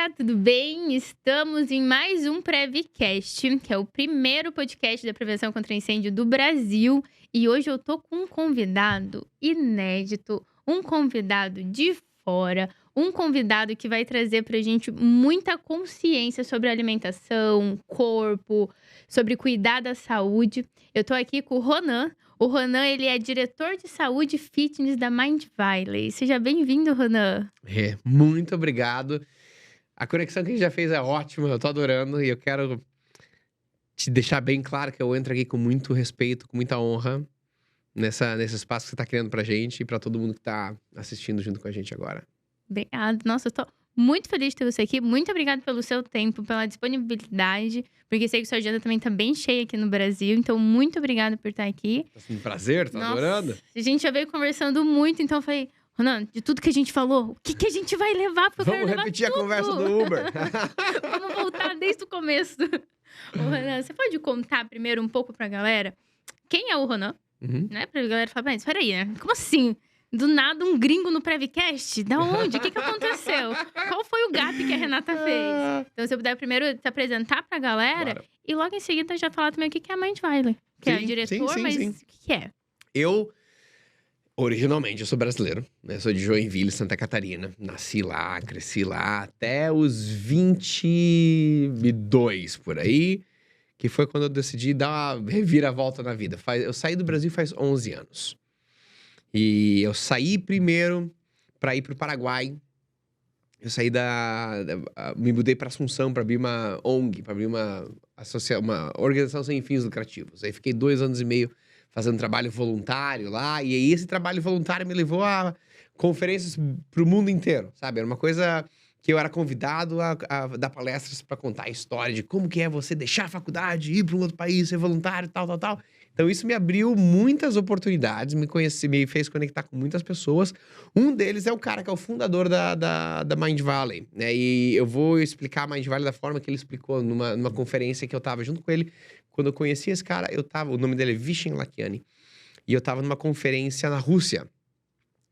galera, tudo bem? Estamos em mais um Prevcast, que é o primeiro podcast da prevenção contra incêndio do Brasil. E hoje eu tô com um convidado inédito, um convidado de fora, um convidado que vai trazer pra gente muita consciência sobre alimentação, corpo, sobre cuidar da saúde. Eu tô aqui com o Ronan. O Ronan, ele é diretor de saúde e fitness da Mindvalley. Seja bem-vindo, Ronan. Muito obrigado. A conexão que a gente já fez é ótima, eu tô adorando. E eu quero te deixar bem claro que eu entro aqui com muito respeito, com muita honra, nesse espaço que você tá criando pra gente e pra todo mundo que tá assistindo junto com a gente agora. Obrigada. Nossa, eu tô muito feliz de ter você aqui. Muito obrigada pelo seu tempo, pela disponibilidade, porque sei que sua agenda também tá bem cheia aqui no Brasil. Então, muito obrigada por estar aqui. Tá sendo um prazer, tá adorando? A gente já veio conversando muito, então eu falei, Ronan, de tudo que a gente falou, o que a gente vai levar? Porque eu quero Vamos levar repetir tudo. a conversa do Uber. Vamos voltar desde o começo. Ô, Ronan, você pode contar primeiro um pouco pra galera quem é o Ronan? Né? Pra galera falar, mas peraí, né? Como assim? Do nada, um gringo no Prevcast? Da onde? O que aconteceu? Qual foi o gap que a Renata fez? Então, se você puder primeiro se apresentar pra galera, Claro. e logo em seguida já falar também o que é a Mindvalley. Que é o Sim, diretor, sim. mas o que é? Originalmente, eu sou brasileiro, né? Sou de Joinville, Santa Catarina. Nasci lá, cresci lá até os 22 por aí, que foi quando eu decidi dar uma reviravolta na vida. Eu saí do Brasil faz 11 anos. E eu saí primeiro para ir pro Paraguai. Eu saí me mudei para Assunção para abrir uma ONG, para abrir uma organização sem fins lucrativos. Aí fiquei 2 anos e meio fazendo trabalho voluntário lá. E aí esse trabalho voluntário me levou a conferências pro mundo inteiro, sabe? Era uma coisa que eu era convidado a dar palestras para contar a história de como que é você deixar a faculdade, ir para um outro país, ser voluntário, tal. Então isso me abriu muitas oportunidades, me fez conectar com muitas pessoas. Um deles é o cara que é o fundador da Mindvalley, né? E eu vou explicar a Mindvalley da forma que ele explicou numa conferência que eu tava junto com ele. Quando eu conheci esse cara, o nome dele é Vishen Lakiani. E eu tava numa conferência na Rússia,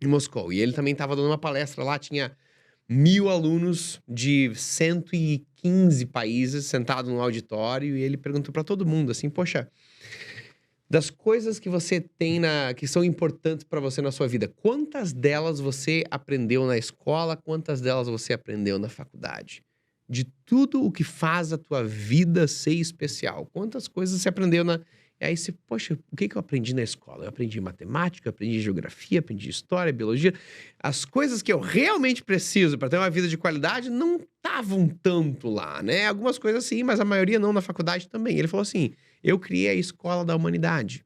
em Moscou. E ele também tava dando uma palestra lá, tinha 1000 alunos de 115 países sentados no auditório. E ele perguntou pra todo mundo assim, poxa, das coisas que você tem que são importantes para você na sua vida, quantas delas você aprendeu na escola, quantas delas você aprendeu na faculdade? De tudo o que faz a tua vida ser especial, quantas coisas você aprendeu E aí você, poxa, o que eu aprendi na escola? Eu aprendi matemática, aprendi geografia, aprendi história, biologia. As coisas que eu realmente preciso para ter uma vida de qualidade não estavam tanto lá, né? Algumas coisas sim, mas a maioria não na faculdade também. Ele falou assim, eu criei a escola da humanidade.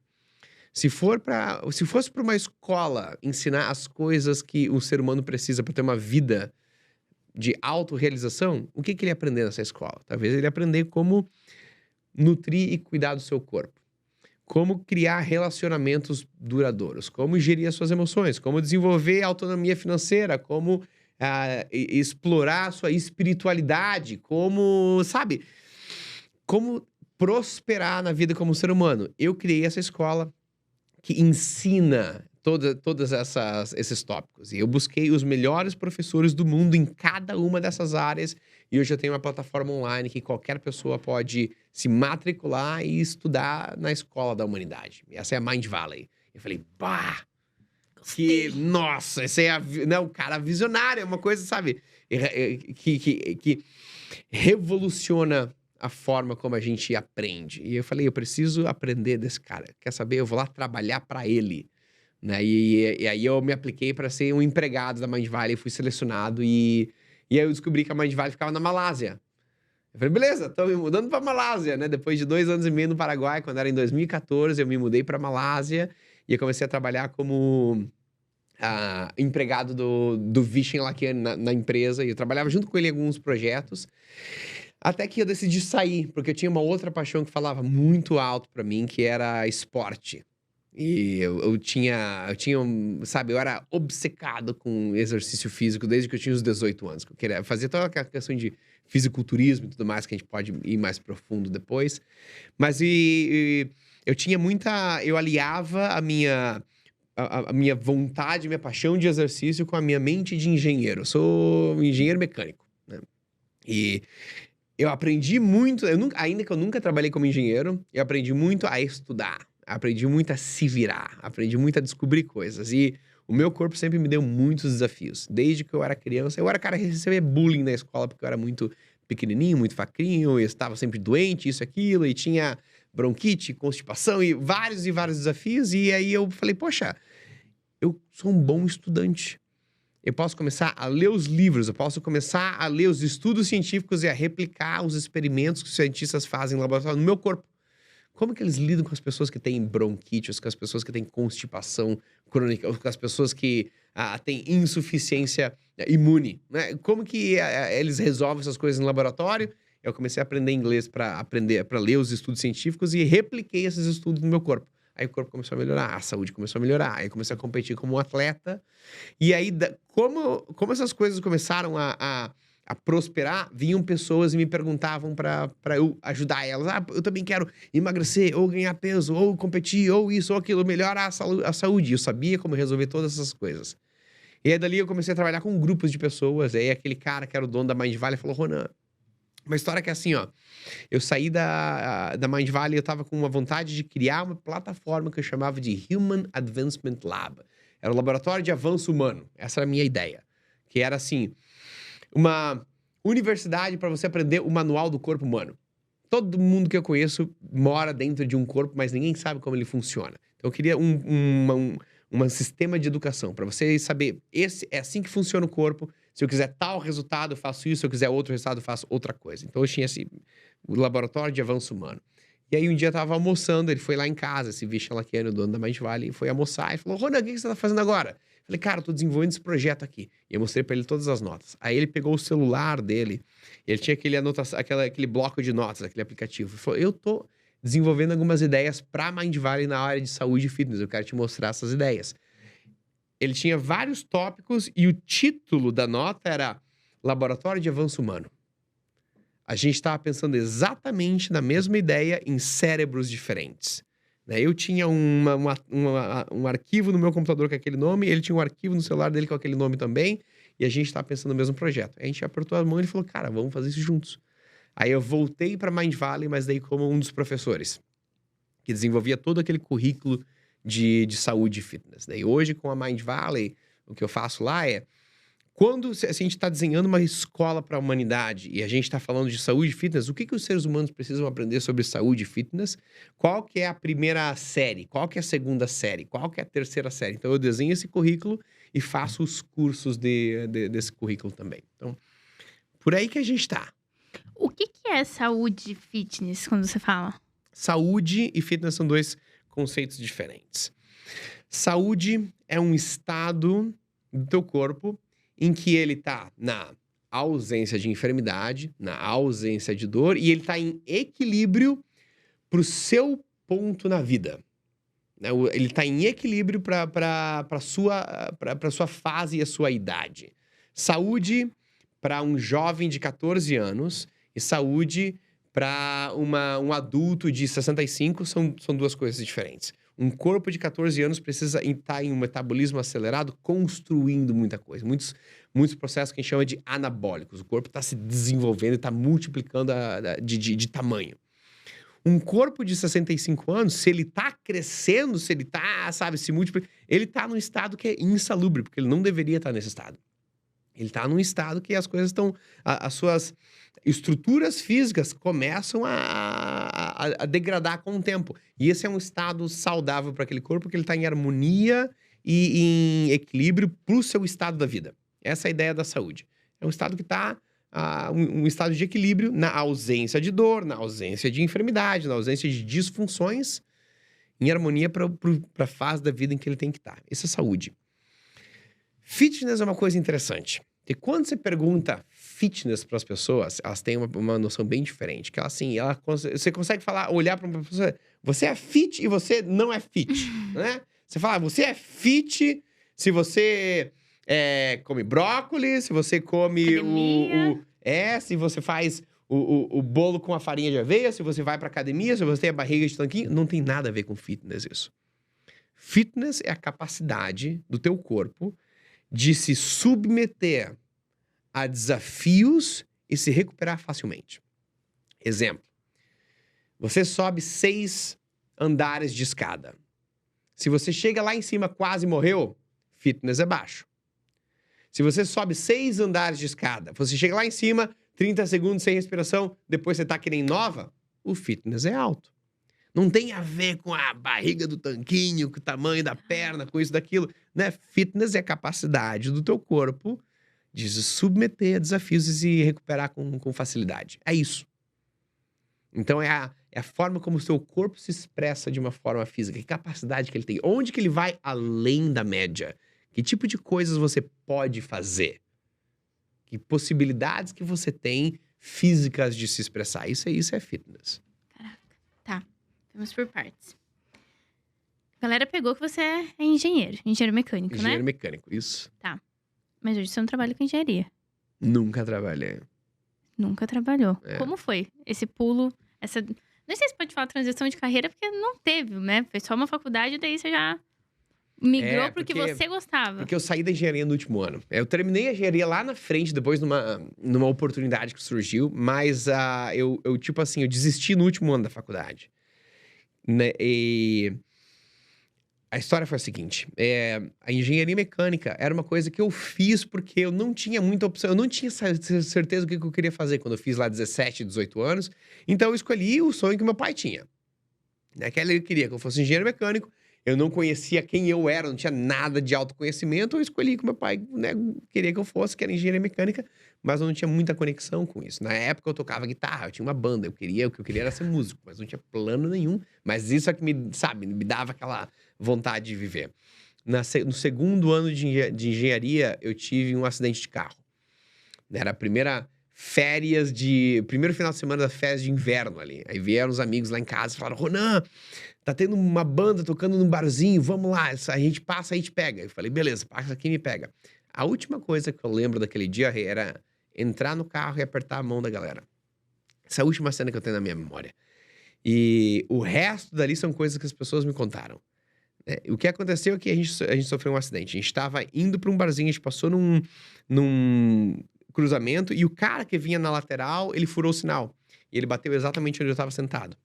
Se fosse para uma escola ensinar as coisas que o ser humano precisa para ter uma vida de autorrealização, o que ele ia aprender nessa escola? Talvez ele ia aprender como nutrir e cuidar do seu corpo. Como criar relacionamentos duradouros, como gerir as suas emoções, como desenvolver autonomia financeira, como explorar a sua espiritualidade, como prosperar na vida como ser humano. Eu criei essa escola que ensina todos esses tópicos. E eu busquei os melhores professores do mundo em cada uma dessas áreas. E hoje eu tenho uma plataforma online que qualquer pessoa pode se matricular e estudar na escola da humanidade. E essa é a Mindvalley. Eu falei, nossa, esse é o cara visionário, é uma coisa, sabe, que revoluciona a forma como a gente aprende. E eu falei, eu preciso aprender desse cara. Quer saber? Eu vou lá trabalhar para ele. Né? E aí eu me apliquei para ser um empregado da Mindvalley, fui selecionado e aí eu descobri que a Mindvalley ficava na Malásia. Eu falei, beleza, tô me mudando pra Malásia, né? Depois de 2 anos e meio no Paraguai, quando era em 2014, eu me mudei pra Malásia e eu comecei a trabalhar como empregado do Vishen Lakiani na empresa. E eu trabalhava junto com ele em alguns projetos. Até que eu decidi sair, porque eu tinha uma outra paixão que falava muito alto pra mim, que era esporte. E eu era obcecado com exercício físico desde que eu tinha os 18 anos. Que eu queria fazer toda aquela questão de fisiculturismo e tudo mais, que a gente pode ir mais profundo depois. Mas eu tinha eu aliava a minha vontade, minha paixão de exercício com a minha mente de engenheiro. Eu sou um engenheiro mecânico, né? E eu aprendi muito, ainda que eu nunca trabalhei como engenheiro, eu aprendi muito a estudar, aprendi muito a se virar, aprendi muito a descobrir coisas. E o meu corpo sempre me deu muitos desafios. Desde que eu era criança, eu era cara que recebia bullying na escola, porque eu era muito pequenininho, muito facrinho, eu estava sempre doente, isso e aquilo, e tinha bronquite, constipação, e vários desafios. E aí eu falei, poxa, eu sou um bom estudante. Eu posso começar a ler os livros, eu posso começar a ler os estudos científicos e a replicar os experimentos que os cientistas fazem no laboratório no meu corpo. Como que eles lidam com as pessoas que têm bronquite, com as pessoas que têm constipação crônica, ou com as pessoas que têm insuficiência imune, né? Como que eles resolvem essas coisas no laboratório? Eu comecei a aprender inglês para ler os estudos científicos e repliquei esses estudos no meu corpo. Aí o corpo começou a melhorar, a saúde começou a melhorar, aí eu comecei a competir como um atleta. E aí, como essas coisas começaram a prosperar, vinham pessoas e me perguntavam pra eu ajudar elas. Ah, eu também quero emagrecer, ou ganhar peso, ou competir, ou isso, ou aquilo, melhorar a saúde. Eu sabia como resolver todas essas coisas. E aí, dali, eu comecei a trabalhar com grupos de pessoas. Aí, aquele cara que era o dono da Mind Valley falou, Ronan, uma história que é assim, ó. Eu saí da Mind Valley e eu tava com uma vontade de criar uma plataforma que eu chamava de Human Advancement Lab. Era o laboratório de avanço humano. Essa era a minha ideia. Que era, assim, uma universidade para você aprender o manual do corpo humano. Todo mundo que eu conheço mora dentro de um corpo, mas ninguém sabe como ele funciona. Então eu queria um sistema de educação para você saber, é assim que funciona o corpo. Se eu quiser tal resultado, eu faço isso. Se eu quiser outro resultado, eu faço outra coisa. Então eu tinha o laboratório de avanço humano. E aí um dia eu tava almoçando, ele foi lá em casa, esse Vishen Lakhiani, o dono da Mind Valley, foi almoçar e falou, Ronan, o que você tá fazendo agora? Eu falei, cara, eu tô desenvolvendo esse projeto aqui. E eu mostrei pra ele todas as notas. Aí ele pegou o celular dele, ele tinha aquele bloco de notas, aquele aplicativo. Ele falou, eu tô desenvolvendo algumas ideias pra Mind Valley na área de saúde e fitness, eu quero te mostrar essas ideias. Ele tinha vários tópicos e o título da nota era Laboratório de Avanço Humano. A gente estava pensando exatamente na mesma ideia em cérebros diferentes. Né? Eu tinha um arquivo no meu computador com aquele nome, ele tinha um arquivo no celular dele com aquele nome também, e a gente estava pensando no mesmo projeto. A gente apertou a mão e ele falou, cara, vamos fazer isso juntos. Aí eu voltei para Mind Valley, mas daí como um dos professores, que desenvolvia todo aquele currículo de saúde e fitness. Daí hoje, com a Mind Valley, o que eu faço lá é, se a gente está desenhando uma escola para a humanidade e a gente está falando de saúde e fitness, o que os seres humanos precisam aprender sobre saúde e fitness? Qual que é a primeira série? Qual que é a segunda série? Qual que é a terceira série? Então, eu desenho esse currículo e faço os cursos desse currículo também. Então, por aí que a gente está. O que é saúde e fitness, quando você fala? Saúde e fitness são dois conceitos diferentes. Saúde é um estado do teu corpo em que ele tá na ausência de enfermidade, na ausência de dor, e ele tá em equilíbrio pro seu ponto na vida. Né? Ele tá em equilíbrio pra sua fase e a sua idade. Saúde para um jovem de 14 anos e saúde para um adulto de 65 são duas coisas diferentes. Um corpo de 14 anos precisa estar em um metabolismo acelerado, construindo muita coisa. Muitos processos que a gente chama de anabólicos. O corpo está se desenvolvendo e está multiplicando de tamanho. Um corpo de 65 anos, se ele está crescendo, se ele está, se multiplicando, ele está num estado que é insalubre, porque ele não deveria estar nesse estado. Ele está num estado que as coisas estão... As suas estruturas físicas começam a degradar com o tempo. E esse é um estado saudável para aquele corpo, porque ele está em harmonia e em equilíbrio para o seu estado da vida. Essa é a ideia da saúde. É um estado que está... um estado de equilíbrio na ausência de dor, na ausência de enfermidade, na ausência de disfunções, em harmonia para a fase da vida em que ele tem que estar. Essa é saúde. Fitness é uma coisa interessante. E quando você pergunta fitness para as pessoas, elas têm uma noção bem diferente. Que você consegue olhar para uma pessoa, você é fit e você não é fit, né? Você fala, você é fit se você come brócolis, se você come se você faz o bolo com a farinha de aveia, se você vai para academia, se você tem a barriga de tanquinho, não tem nada a ver com fitness isso. Fitness é a capacidade do teu corpo de se submeter a desafios e se recuperar facilmente. Exemplo. Você sobe 6 andares de escada. Se você chega lá em cima quase morreu, fitness é baixo. Se você sobe 6 andares de escada, você chega lá em cima, 30 segundos sem respiração, depois você tá que nem nova, o fitness é alto. Não tem a ver com a barriga do tanquinho, com o tamanho da perna, com isso, daquilo, né? Fitness é a capacidade do teu corpo de se submeter a desafios e se recuperar com facilidade. É isso. Então é a forma como o seu corpo se expressa de uma forma física, que capacidade que ele tem, onde que ele vai além da média, que tipo de coisas você pode fazer, que possibilidades que você tem físicas de se expressar. Isso é fitness. Caraca. Tá. Vamos por partes. A galera pegou que você é engenheiro mecânico, Engenheiro né? mecânico, isso. Tá. Mas hoje você não trabalha com engenharia. Nunca trabalhei. Nunca trabalhou. É. Como foi esse pulo, essa... Não sei se pode falar transição de carreira, porque não teve, né? Foi só uma faculdade, daí você já migrou pro que você gostava. Porque eu saí da engenharia no último ano. Eu terminei a engenharia lá na frente, depois numa oportunidade que surgiu, mas eu tipo assim, eu desisti no último ano da faculdade. Né? E a história foi a seguinte, a engenharia mecânica era uma coisa que eu fiz porque eu não tinha muita opção, eu não tinha certeza do que eu queria fazer quando eu fiz lá 17, 18 anos, então eu escolhi o sonho que meu pai tinha. Naquela ele queria que eu fosse engenheiro mecânico, eu não conhecia quem eu era, não tinha nada de autoconhecimento, eu escolhi que meu pai, né, queria que eu fosse, que era engenharia mecânica, mas eu não tinha muita conexão com isso. Na época eu tocava guitarra, eu tinha uma banda, o que eu queria era ser músico, mas não tinha plano nenhum, mas isso é que me dava aquela vontade de viver. No segundo ano de engenharia, eu tive um acidente de carro. Era a primeiro final de semana das férias de inverno ali. Aí vieram os amigos lá em casa e falaram, Ronan, tá tendo uma banda tocando num barzinho, vamos lá, a gente passa aí e te pega. Eu falei, beleza, passa aqui e me pega. A última coisa que eu lembro daquele dia era entrar no carro e apertar a mão da galera. Essa é a última cena que eu tenho na minha memória. E o resto dali são coisas que as pessoas me contaram. O que aconteceu é que a gente sofreu um acidente. A gente estava indo para um barzinho, a gente passou num cruzamento e o cara que vinha na lateral, ele furou o sinal. E ele bateu exatamente onde eu estava sentado.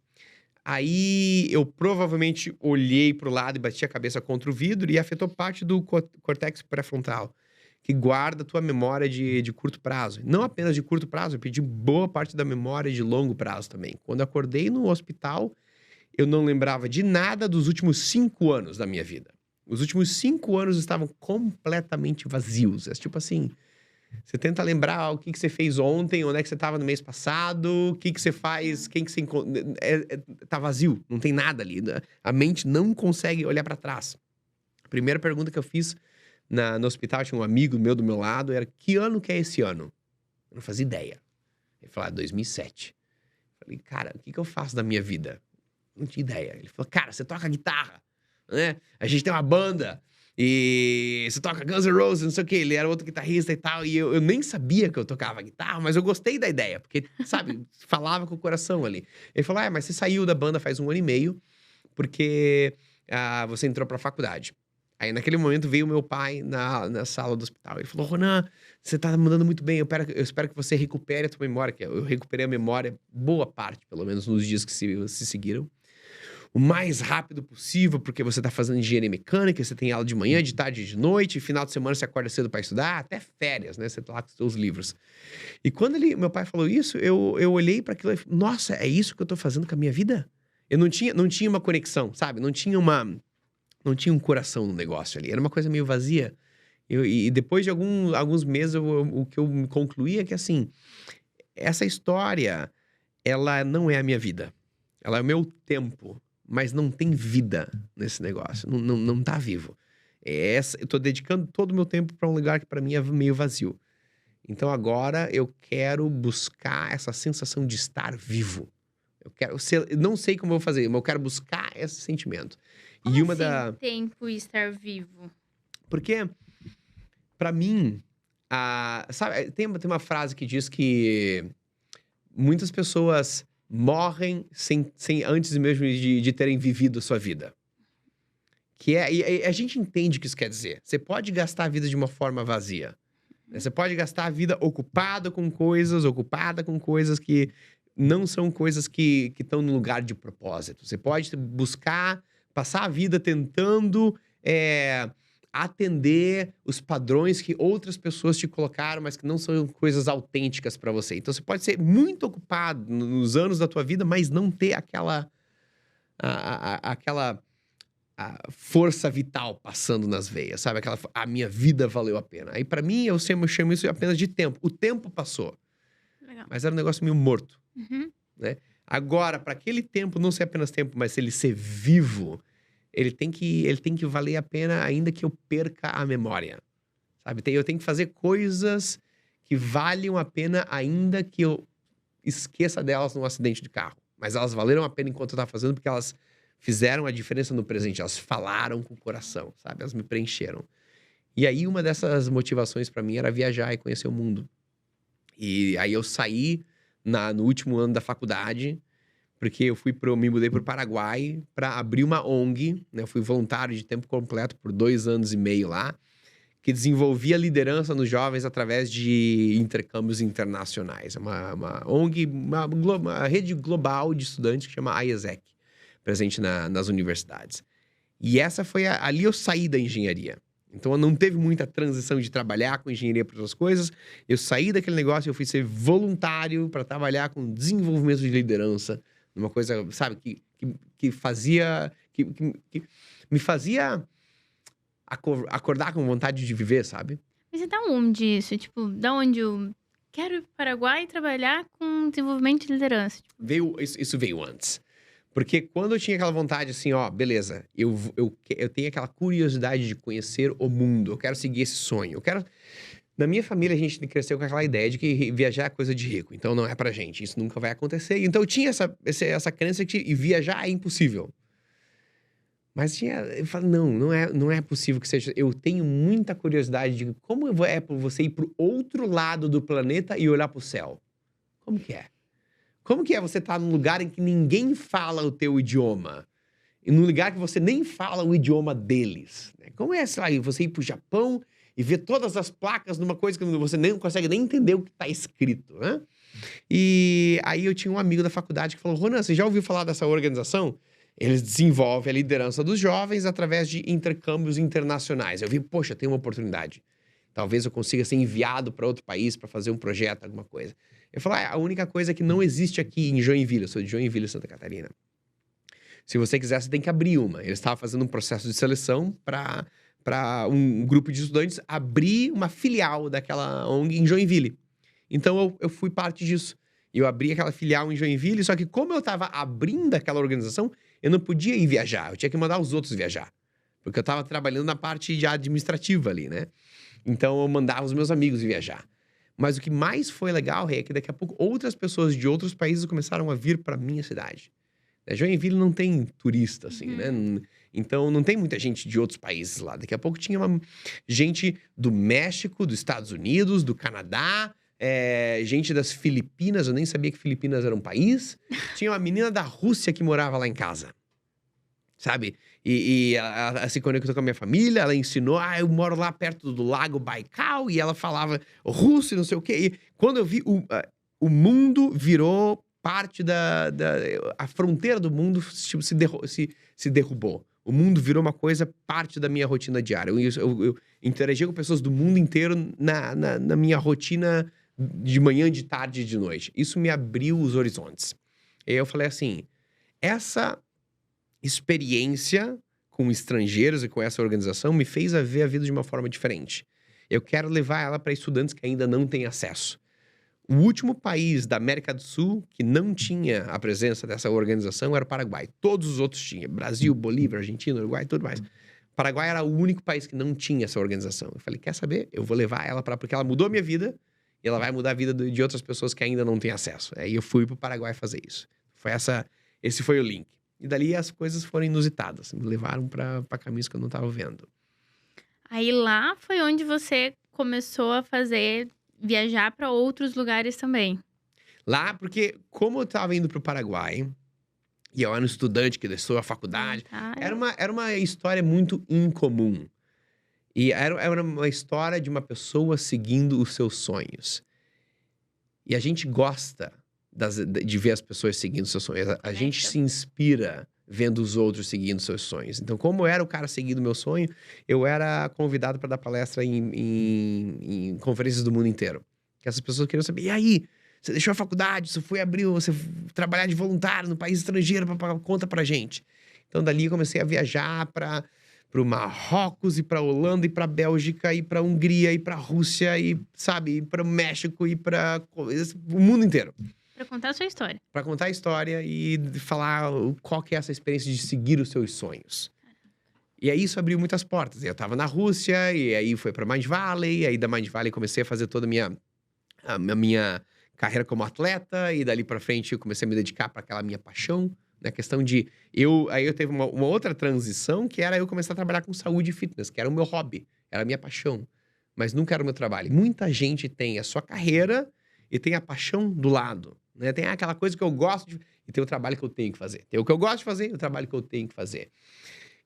Aí eu provavelmente olhei pro lado e bati a cabeça contra o vidro e afetou parte do córtex pré-frontal, que guarda a tua memória de curto prazo. Não apenas de curto prazo, eu perdi boa parte da memória de longo prazo também. Quando eu acordei no hospital, eu não lembrava de nada dos últimos 5 anos da minha vida. Os últimos 5 anos estavam completamente vazios. É tipo assim, você tenta lembrar o que você fez ontem, onde é que você estava no mês passado, o que você faz, quem que você encontra. Tá vazio, não tem nada ali. A mente não consegue olhar para trás. A primeira pergunta que eu fiz no hospital, tinha um amigo meu do meu lado, era, que ano que é esse ano? Eu não fazia ideia. Ele falou, 2007. Eu falei, cara, o que eu faço da minha vida? Não tinha ideia. Ele falou, cara, você toca guitarra, né? A gente tem uma banda. E você toca Guns N' Roses, não sei o que. Ele era outro guitarrista e tal. E eu nem sabia que eu tocava guitarra, mas eu gostei da ideia. Porque, sabe, falava com o coração ali. Ele falou, mas você saiu da banda faz 1 ano e meio, porque você entrou pra faculdade. Aí, naquele momento, veio o meu pai na sala do hospital. Ele falou, Ronan, você tá mandando muito bem. Eu espero que você recupere a tua memória. Que eu recuperei a memória, boa parte, pelo menos, nos dias que se seguiram. O mais rápido possível, porque você tá fazendo engenharia mecânica, você tem aula de manhã, de tarde e de noite, final de semana você acorda cedo para estudar, até férias, né? Você tá lá com os seus livros. E quando meu pai falou isso, eu olhei para aquilo e falei, nossa, é isso que eu tô fazendo com a minha vida? Eu não tinha uma conexão, sabe? Não tinha um coração no negócio ali, era uma coisa meio vazia. E depois de alguns meses, o que eu concluí é que, assim, essa história, ela não é a minha vida. Ela é o meu tempo. Mas não tem vida nesse negócio. Não tá vivo. Eu tô dedicando todo o meu tempo para um lugar que para mim é meio vazio. Então agora eu quero buscar essa sensação de estar vivo. Eu não sei como eu vou fazer, mas eu quero buscar esse sentimento. Como assim, tempo e estar vivo? Porque, para mim, sabe, tem uma frase que diz que muitas pessoas morrem antes mesmo de terem vivido a sua vida. E a gente entende o que isso quer dizer. Você pode gastar a vida de uma forma vazia. Você pode gastar a vida ocupada com coisas que não são coisas que estão no lugar de propósito. Você pode buscar, passar a vida tentando atender os padrões que outras pessoas te colocaram, mas que não são coisas autênticas para você. Então, você pode ser muito ocupado nos anos da tua vida, mas não ter aquela força vital passando nas veias, sabe? A minha vida valeu a pena. Aí, para mim, eu chamo isso apenas de tempo. O tempo passou, Legal. mas era um negócio meio morto, Uhum. né? Agora, para aquele tempo não ser apenas tempo, mas ele ser vivo, ele tem que valer a pena ainda que eu perca a memória, sabe? Eu tenho que fazer coisas que valham a pena ainda que eu esqueça delas num acidente de carro. Mas elas valeram a pena enquanto eu estava fazendo, porque elas fizeram a diferença no presente. Elas falaram com o coração, sabe? Elas me preencheram. E aí, uma dessas motivações para mim era viajar e conhecer o mundo. E aí eu saí no último ano da faculdade, porque eu me mudei para o Paraguai para abrir uma ONG, né? Eu fui voluntário de tempo completo por 2 anos e meio lá, que desenvolvia liderança nos jovens através de intercâmbios internacionais. Uma ONG, uma rede global de estudantes que chama IESEC, presente nas universidades. E essa foi ali eu saí da engenharia. Então, não teve muita transição de trabalhar com engenharia para outras coisas. Eu saí daquele negócio e eu fui ser voluntário para trabalhar com desenvolvimento de liderança. Uma coisa, sabe, que me fazia acordar com vontade de viver, sabe? Mas e da onde isso? Tipo, da onde eu quero ir para o Paraguai e trabalhar com desenvolvimento de liderança? Tipo, Isso veio antes. Porque quando eu tinha aquela vontade assim, ó, beleza, eu tenho aquela curiosidade de conhecer o mundo, eu quero seguir esse sonho, Na minha família, a gente cresceu com aquela ideia de que viajar é coisa de rico, então não é pra gente, isso nunca vai acontecer. Então eu tinha essa crença que viajar é impossível. Mas eu falo, não é possível que seja. Eu tenho muita curiosidade de como é você ir pro outro lado do planeta e olhar pro céu. Como que é? Como que é você estar num lugar em que ninguém fala o teu idioma? E num lugar que você nem fala o idioma deles? Né? Como é, sei lá, você ir pro Japão e ver todas as placas numa coisa que você nem consegue nem entender o que está escrito, né? E aí eu tinha um amigo da faculdade que falou, Ronan, você já ouviu falar dessa organização? Eles desenvolvem a liderança dos jovens através de intercâmbios internacionais. Eu vi, poxa, tem uma oportunidade. Talvez eu consiga ser enviado para outro país para fazer um projeto, alguma coisa. Eu falei, a única coisa que não existe aqui em Joinville, eu sou de Joinville, Santa Catarina. Se você quiser, você tem que abrir uma. Eles estavam fazendo um processo de seleção para um grupo de estudantes abrir uma filial daquela ONG em Joinville. Então, eu fui parte disso. Eu abri aquela filial em Joinville, só que como eu estava abrindo aquela organização, eu não podia ir viajar. Eu tinha que mandar os outros viajar. Porque eu estava trabalhando na parte de administrativa ali, né? Então, eu mandava os meus amigos viajar. Mas o que mais foi legal, é que daqui a pouco outras pessoas de outros países começaram a vir para minha cidade. Joinville não tem turista, assim, né? Então, não tem muita gente de outros países lá. Daqui a pouco tinha gente do México, dos Estados Unidos, do Canadá, gente das Filipinas. Eu nem sabia que Filipinas era um país. Tinha uma menina da Rússia que morava lá em casa, sabe? E ela se conectou com a minha família, ela ensinou, eu moro lá perto do Lago Baikal, e ela falava russo e não sei o quê. E quando eu vi, o mundo virou parte a fronteira do mundo tipo, se derrubou. O mundo virou uma coisa, parte da minha rotina diária. Eu interagia com pessoas do mundo inteiro na minha rotina de manhã, de tarde e de noite. Isso me abriu os horizontes. E aí eu falei assim, essa experiência com estrangeiros e com essa organização me fez ver a vida de uma forma diferente. Eu quero levar ela para estudantes que ainda não têm acesso. O último país da América do Sul que não tinha a presença dessa organização era o Paraguai. Todos os outros tinham. Brasil, Bolívia, Argentina, Uruguai, tudo mais. O Paraguai era o único país que não tinha essa organização. Eu falei, quer saber? Eu vou levar ela porque ela mudou a minha vida e ela vai mudar a vida de outras pessoas que ainda não têm acesso. Aí eu fui pro Paraguai fazer isso. Esse foi o link. E dali as coisas foram inusitadas. Me levaram para caminhos que eu não estava vendo. Aí lá foi onde você começou a viajar para outros lugares também. Lá, porque como eu estava indo pro Paraguai, e eu era um estudante que desceu a faculdade, era uma história muito incomum. E era uma história de uma pessoa seguindo os seus sonhos. E a gente gosta de ver as pessoas seguindo os seus sonhos. A gente se inspira vendo os outros seguindo seus sonhos. Então, como eu era o cara seguindo o meu sonho, eu era convidado para dar palestra em conferências do mundo inteiro. Que essas pessoas queriam saber, e aí? Você deixou a faculdade, você trabalhar de voluntário no país estrangeiro para pagar conta pra gente. Então, dali eu comecei a viajar para o Marrocos, e para Holanda, e para Bélgica, e para Hungria, e para Rússia, e, sabe, e para o México, e para o mundo inteiro. Pra contar a sua história. Pra contar a história e falar qual que é essa experiência de seguir os seus sonhos. E aí isso abriu muitas portas. Eu tava na Rússia, e aí foi pra Mind Valley, e aí da Mind Valley comecei a fazer toda a minha carreira como atleta, e dali pra frente eu comecei a me dedicar para aquela minha paixão, na questão de... Aí eu teve uma outra transição, que era eu começar a trabalhar com saúde e fitness, que era o meu hobby, era a minha paixão. Mas nunca era o meu trabalho. Muita gente tem a sua carreira e tem a paixão do lado. Né? Tem aquela coisa que eu gosto de... E tem o trabalho que eu tenho que fazer. Tem o que eu gosto de fazer e o trabalho que eu tenho que fazer.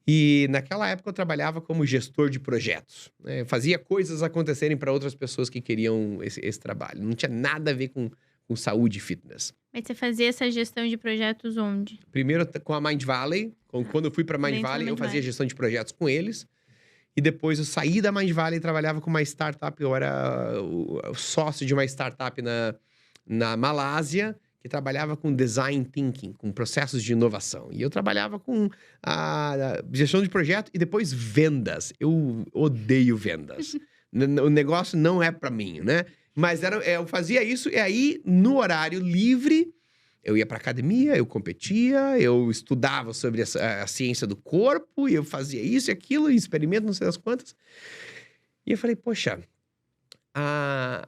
E naquela época eu trabalhava como gestor de projetos. Né? Eu fazia coisas acontecerem para outras pessoas que queriam esse trabalho. Não tinha nada a ver com saúde e fitness. Mas você fazia essa gestão de projetos onde? Primeiro com a Mind Valley. Quando eu fui para Mind Valley, eu fazia gestão de projetos com eles. E depois eu saí da Mind Valley e trabalhava com uma startup. Eu era o sócio de uma startup na Malásia, que trabalhava com design thinking, com processos de inovação. E eu trabalhava com a gestão de projeto e depois vendas. Eu odeio vendas. O negócio não é para mim, né? Mas eu fazia isso e aí, no horário livre, eu ia pra academia, eu competia, eu estudava sobre a ciência do corpo, e eu fazia isso e aquilo, e experimento, não sei das quantas. E eu falei, poxa...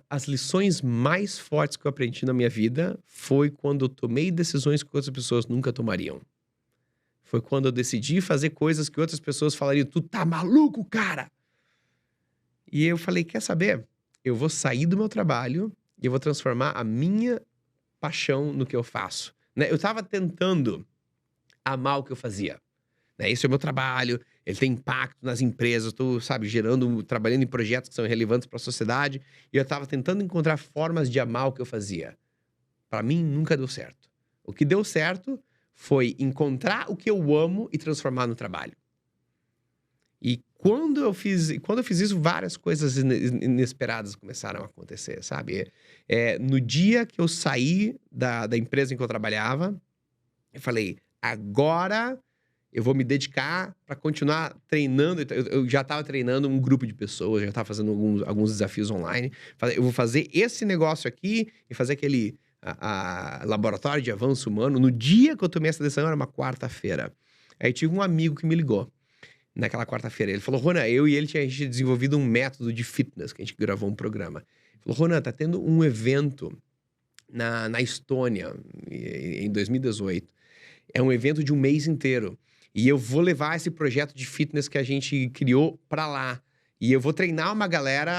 As lições mais fortes que eu aprendi na minha vida foi quando eu tomei decisões que outras pessoas nunca tomariam. Foi quando eu decidi fazer coisas que outras pessoas falariam, tu tá maluco, cara? E eu falei, quer saber? Eu vou sair do meu trabalho e eu vou transformar a minha paixão no que eu faço. Né? Eu tava tentando amar o que eu fazia. Né? Esse é o meu trabalho, ele tem impacto nas empresas, eu tô, sabe, trabalhando em projetos que são relevantes para a sociedade, e eu tava tentando encontrar formas de amar o que eu fazia. Para mim, nunca deu certo. O que deu certo foi encontrar o que eu amo e transformar no trabalho. E quando eu fiz isso, várias coisas inesperadas começaram a acontecer, sabe? No dia que eu saí da empresa em que eu trabalhava, eu falei, agora... eu vou me dedicar para continuar treinando. Eu já estava treinando um grupo de pessoas, já estava fazendo alguns desafios online. Eu vou fazer esse negócio aqui e fazer aquele laboratório de avanço humano. No dia que eu tomei essa decisão, era uma quarta-feira. Aí tive um amigo que me ligou naquela quarta-feira. Ele falou, Ronan, eu e ele a gente tinha desenvolvido um método de fitness, que a gente gravou um programa. Ele falou, Ronan, tá tendo um evento na Estônia, em 2018. É um evento de um mês inteiro. E eu vou levar esse projeto de fitness que a gente criou pra lá. E eu vou treinar uma galera,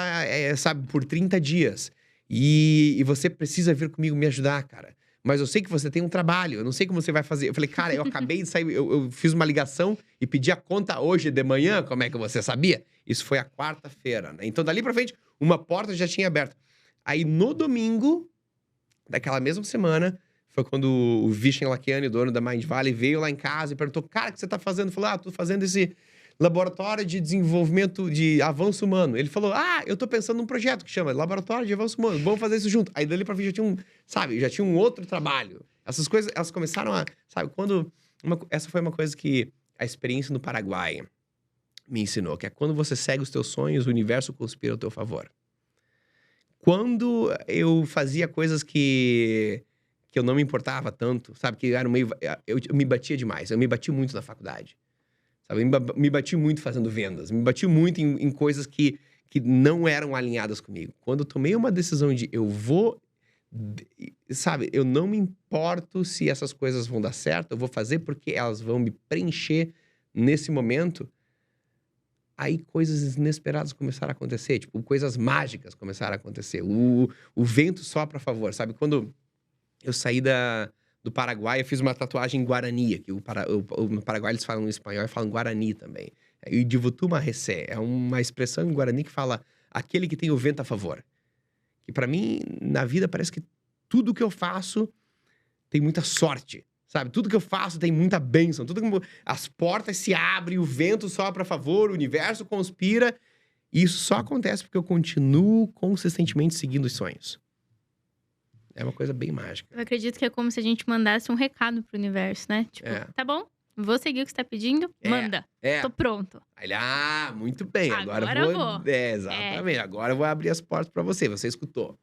sabe, por 30 dias. E você precisa vir comigo me ajudar, cara. Mas eu sei que você tem um trabalho, eu não sei como você vai fazer. Eu falei, cara, eu acabei de sair, eu fiz uma ligação e pedi a conta hoje de manhã, como é que você sabia? Isso foi a quarta-feira, né? Então, dali pra frente, uma porta já tinha aberto. Aí, no domingo, daquela mesma semana... foi quando o Vishen Lakhiani, dono da Mind Valley, veio lá em casa e perguntou, cara, o que você tá fazendo? Eu falei, tô fazendo esse laboratório de desenvolvimento de avanço humano. Ele falou, eu tô pensando num projeto que chama Laboratório de Avanço Humano, vamos fazer isso junto. Aí dali pra frente já tinha um outro trabalho. Essas coisas, elas começaram a, sabe, essa foi uma coisa que a experiência no Paraguai me ensinou, que é quando você segue os teus sonhos, o universo conspira ao teu favor. Quando eu fazia coisas que eu não me importava tanto, sabe? Que era meio... Eu me batia demais. Eu me bati muito na faculdade. Sabe? Eu me bati muito fazendo vendas. Me bati muito em coisas que não eram alinhadas comigo. Quando eu tomei uma decisão de eu vou... sabe? Eu não me importo se essas coisas vão dar certo. Eu vou fazer porque elas vão me preencher nesse momento. Aí coisas inesperadas começaram a acontecer. Tipo, coisas mágicas começaram a acontecer. O vento sopra a favor, sabe? Quando... eu saí do Paraguai, eu fiz uma tatuagem em Guarani, que no Paraguai eles falam espanhol e falam Guarani também. E divutuma recé é uma expressão em Guarani que fala aquele que tem o vento a favor. E pra mim, na vida, parece que tudo que eu faço tem muita sorte, sabe? Tudo que eu faço tem muita bênção. As portas se abrem, o vento sopra a favor, o universo conspira. E isso só acontece porque eu continuo consistentemente seguindo os sonhos. É uma coisa bem mágica. Eu acredito que é como se a gente mandasse um recado pro universo, né? Tipo, tá bom, vou seguir o que você tá pedindo, manda. Tô pronto. Aí ele, muito bem, agora eu vou. Exatamente, agora eu vou abrir as portas pra você escutou.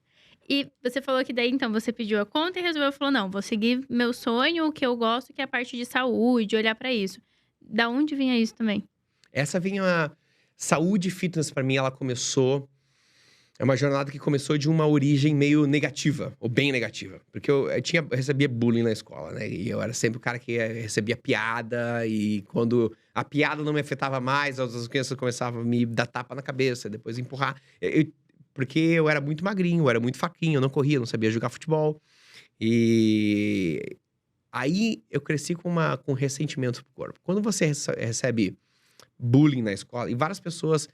E você falou que daí, então, você pediu a conta e resolveu, falou, não, vou seguir meu sonho, o que eu gosto, que é a parte de saúde, olhar pra isso. Da onde vinha isso também? Essa vinha... Saúde e fitness, pra mim, ela começou... É uma jornada que começou de uma origem meio negativa, ou bem negativa. Porque eu recebia bullying na escola, né? E eu era sempre o cara que recebia piada. E quando a piada não me afetava mais, as outras crianças começavam a me dar tapa na cabeça, depois empurrar. Porque eu era muito magrinho, eu era muito faquinho, eu não corria, não sabia jogar futebol. E aí eu cresci com ressentimento pro corpo. Quando você recebe bullying na escola, e várias pessoas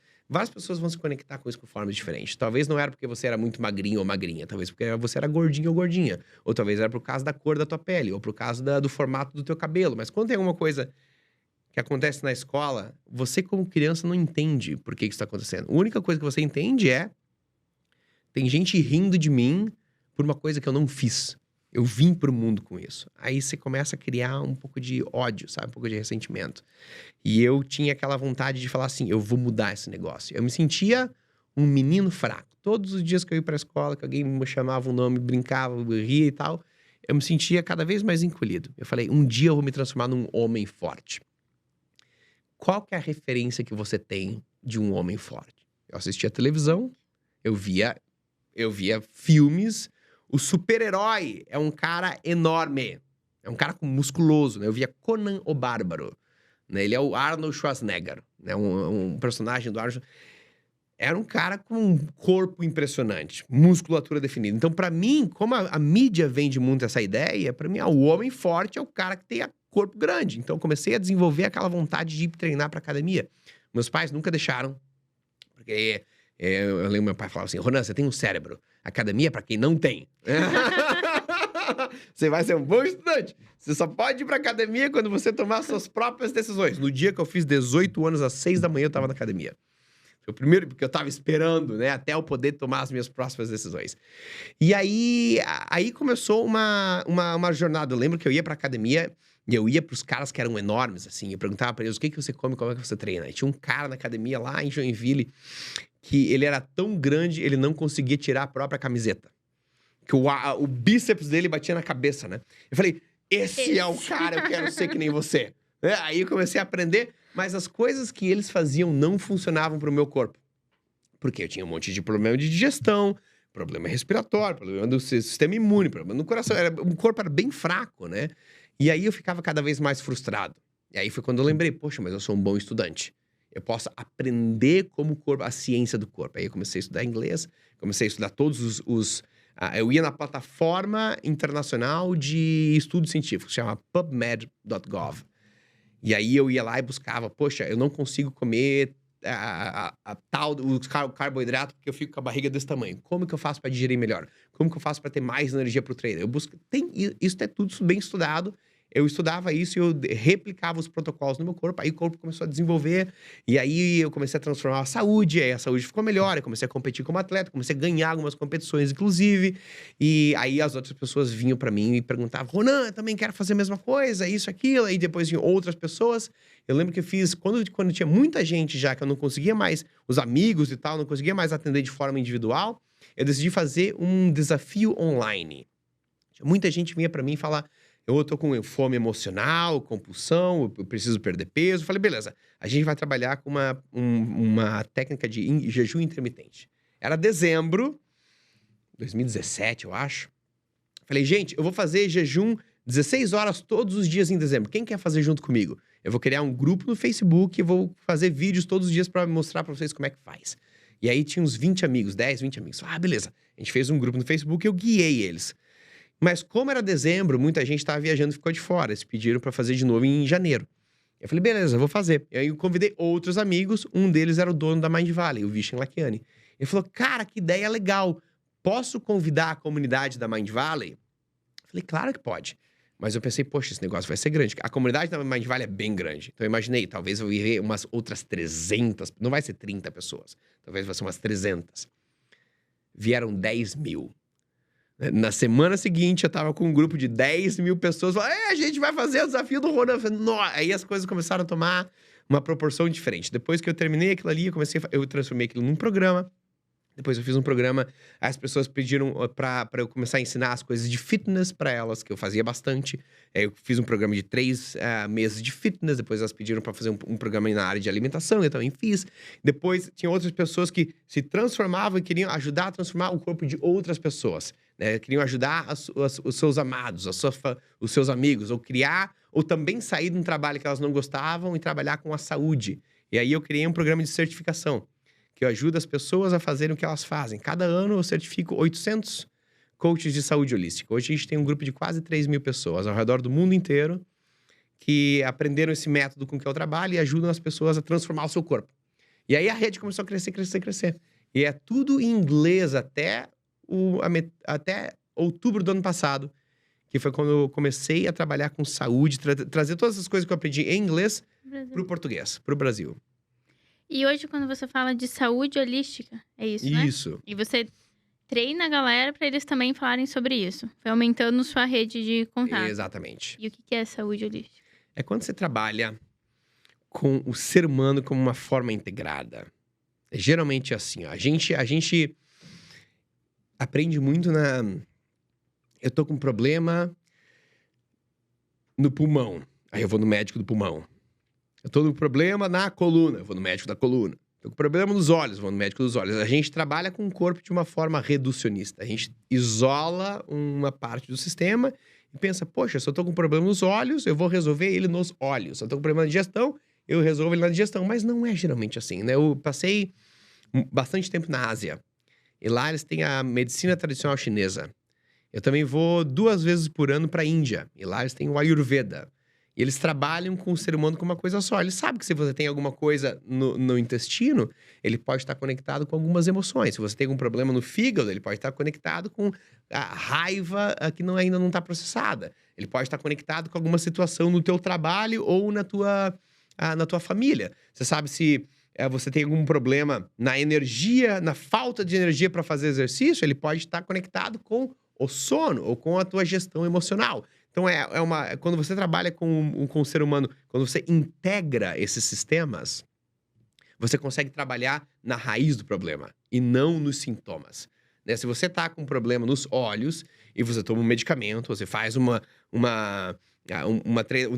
vão se conectar com isso com formas diferentes. Talvez não era porque você era muito magrinho ou magrinha, talvez porque você era gordinho ou gordinha. Ou talvez era por causa da cor da tua pele, ou por causa do formato do teu cabelo. Mas quando tem alguma coisa que acontece na escola, você como criança não entende por que isso está acontecendo. A única coisa que você entende é... Tem gente rindo de mim por uma coisa que eu não fiz. Eu vim pro mundo com isso. Aí você começa a criar um pouco de ódio, sabe? Um pouco de ressentimento. E eu tinha aquela vontade de falar assim, eu vou mudar esse negócio. Eu me sentia um menino fraco. Todos os dias que eu ia pra escola, que alguém me chamava um nome, brincava, ria e tal, eu me sentia cada vez mais encolhido. Eu falei, um dia eu vou me transformar num homem forte. Qual que é a referência que você tem de um homem forte? Eu assistia televisão, eu via filmes. O super-herói é um cara enorme. É um cara musculoso, né? Eu via Conan o Bárbaro. Né? Ele é o Arnold Schwarzenegger. Né? Um personagem do Arnold. Era um cara com um corpo impressionante. Musculatura definida. Então, pra mim, como a mídia vende muito essa ideia, pra mim, o homem forte é o cara que tem corpo grande. Então, eu comecei a desenvolver aquela vontade de ir treinar pra academia. Meus pais nunca deixaram. Porque... Eu lembro meu pai falava assim, Ronan, você tem um cérebro. Academia é pra quem não tem. Você vai ser um bom estudante. Você só pode ir pra academia quando você tomar suas próprias decisões. No dia que eu fiz 18 anos, às 6 da manhã, eu tava na academia. Foi o primeiro, porque eu tava esperando, né? Até eu poder tomar as minhas próximas decisões. E aí começou uma jornada. Eu lembro que eu ia pra academia... E eu ia pros caras que eram enormes, assim. Eu perguntava pra eles, o que você come, como é que você treina? E tinha um cara na academia lá em Joinville que ele era tão grande, ele não conseguia tirar a própria camiseta. Que o bíceps dele batia na cabeça, né? Eu falei, esse é o cara, eu quero ser que nem você. Aí eu comecei a aprender, mas as coisas que eles faziam não funcionavam pro meu corpo. Porque eu tinha um monte de problema de digestão, problema respiratório, problema do sistema imune, problema no coração. O corpo era bem fraco, né? E aí eu ficava cada vez mais frustrado. E aí foi quando eu lembrei, poxa, mas eu sou um bom estudante. Eu posso aprender como o corpo, a ciência do corpo. Aí eu comecei a estudar inglês, comecei a estudar todos eu ia na plataforma internacional de estudos científicos, chama pubmed.gov. E aí eu ia lá e buscava, poxa, eu não consigo comer o carboidrato porque eu fico com a barriga desse tamanho. Como que eu faço para digerir melhor? Como que eu faço para ter mais energia pro treino? Isso é tudo bem estudado. Eu estudava isso e eu replicava os protocolos no meu corpo. Aí o corpo começou a desenvolver. E aí eu comecei a transformar a saúde. Aí a saúde ficou melhor. Eu comecei a competir como atleta. Comecei a ganhar algumas competições, inclusive. E aí as outras pessoas vinham pra mim e perguntavam, Ronan, eu também quero fazer a mesma coisa, isso, aquilo. Aí depois vinham outras pessoas. Eu lembro que eu fiz, quando tinha muita gente já, que eu não conseguia mais, os amigos e tal, não conseguia mais atender de forma individual, eu decidi fazer um desafio online. Muita gente vinha pra mim e falava, eu tô com fome emocional, compulsão, eu preciso perder peso. Eu falei, beleza, a gente vai trabalhar com uma técnica de jejum intermitente. Era dezembro, 2017, eu acho. Falei, gente, eu vou fazer jejum 16 horas todos os dias em dezembro. Quem quer fazer junto comigo? Eu vou criar um grupo no Facebook e vou fazer vídeos todos os dias pra mostrar pra vocês como é que faz. E aí tinha uns 20 amigos, 10, 20 amigos. Ah, beleza. A gente fez um grupo no Facebook e eu guiei eles. Mas como era dezembro, muita gente estava viajando e ficou de fora. Eles pediram para fazer de novo em janeiro. Eu falei, beleza, eu vou fazer. E aí eu convidei outros amigos, um deles era o dono da Mind Valley, o Vishen Lakhiani. Ele falou, cara, que ideia legal. Posso convidar a comunidade da Mind Valley? Eu falei, claro que pode. Mas eu pensei, poxa, esse negócio vai ser grande. A comunidade da Mind Valley é bem grande. Então eu imaginei, talvez eu ver umas outras 300, não vai ser 30 pessoas. Talvez vai ser umas 300. Vieram 10 mil. Na semana seguinte, eu tava com um grupo de 10 mil pessoas. Falei, a gente vai fazer o desafio do Ronan. Aí as coisas começaram a tomar uma proporção diferente. Depois que eu terminei aquilo ali, eu transformei aquilo num programa. Depois eu fiz um programa, as pessoas pediram pra eu começar a ensinar as coisas de fitness pra elas, que eu fazia bastante. Eu fiz um programa de 3 meses de fitness, depois elas pediram pra fazer um programa na área de alimentação, eu também fiz. Depois tinha outras pessoas que se transformavam e queriam ajudar a transformar o corpo de outras pessoas, né? Queriam ajudar os seus amados, os seus amigos, ou criar, ou também sair de um trabalho que elas não gostavam e trabalhar com a saúde. E aí eu criei um programa de certificação, que eu ajudo as pessoas a fazerem o que elas fazem. Cada ano eu certifico 800 coaches de saúde holística. Hoje a gente tem um grupo de quase 3 mil pessoas ao redor do mundo inteiro que aprenderam esse método com que eu trabalho e ajudam as pessoas a transformar o seu corpo. E aí a rede começou a crescer, crescer, crescer. E é tudo em inglês até outubro do ano passado, que foi quando eu comecei a trabalhar com saúde, trazer todas as coisas que eu aprendi em inglês para o português, para o Brasil. E hoje, quando você fala de saúde holística, é isso, né? Isso. E você treina a galera para eles também falarem sobre isso. Foi aumentando sua rede de contato. Exatamente. E o que é saúde holística? É quando você trabalha com o ser humano como uma forma integrada. É geralmente assim, ó. A gente aprende muito na... Eu tô com um problema no pulmão. Aí eu vou no médico do pulmão. Eu tô com problema na coluna, eu vou no médico da coluna. Tô com problema nos olhos, eu vou no médico dos olhos. A gente trabalha com o corpo de uma forma reducionista. A gente isola uma parte do sistema e pensa, poxa, se eu tô com problema nos olhos, eu vou resolver ele nos olhos. Se eu tô com problema na digestão, eu resolvo ele na digestão. Mas não é geralmente assim, né? Eu passei bastante tempo na Ásia. E lá eles têm a medicina tradicional chinesa. Eu também vou 2 vezes por ano pra Índia. E lá eles têm o Ayurveda. E eles trabalham com o ser humano como uma coisa só. Eles sabem que se você tem alguma coisa no intestino, ele pode estar conectado com algumas emoções. Se você tem algum problema no fígado, ele pode estar conectado com a raiva que ainda não está processada. Ele pode estar conectado com alguma situação no teu trabalho ou na tua família. Você sabe se você tem algum problema na energia, na falta de energia para fazer exercício, ele pode estar conectado com o sono ou com a tua gestão emocional. Então, quando você trabalha com o ser humano, quando você integra esses sistemas, você consegue trabalhar na raiz do problema e não nos sintomas. Né? Se você tá com um problema nos olhos e você toma um medicamento, você faz um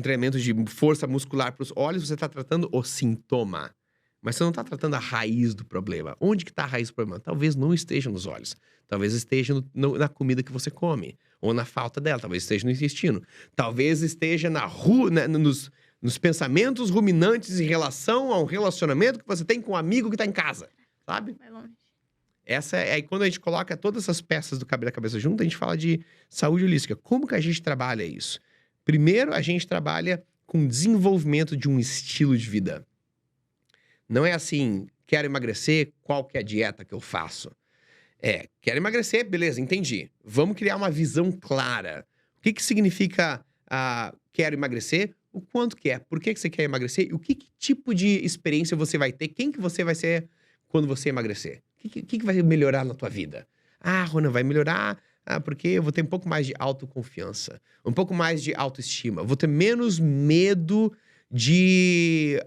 treinamento de força muscular para os olhos, você tá tratando o sintoma. Mas você não tá tratando a raiz do problema. Onde que tá a raiz do problema? Talvez não esteja nos olhos. Talvez esteja na comida que você come. Ou na falta dela. Talvez esteja no intestino. Talvez esteja nos pensamentos ruminantes em relação a um relacionamento que você tem com um amigo que tá em casa. Sabe? Vai longe. Aí quando a gente coloca todas essas peças do quebra-cabeça junto, a gente fala de saúde holística. Como que a gente trabalha isso? Primeiro, a gente trabalha com desenvolvimento de um estilo de vida. Não é assim, quero emagrecer, qual que é a dieta que eu faço? Quero emagrecer, beleza, entendi. Vamos criar uma visão clara. O que significa quero emagrecer? O quanto que é? Por que você quer emagrecer? E que tipo de experiência você vai ter? Quem que você vai ser quando você emagrecer? O que vai melhorar na tua vida? Ronan, vai melhorar porque eu vou ter um pouco mais de autoconfiança. Um pouco mais de autoestima. Vou ter menos medo de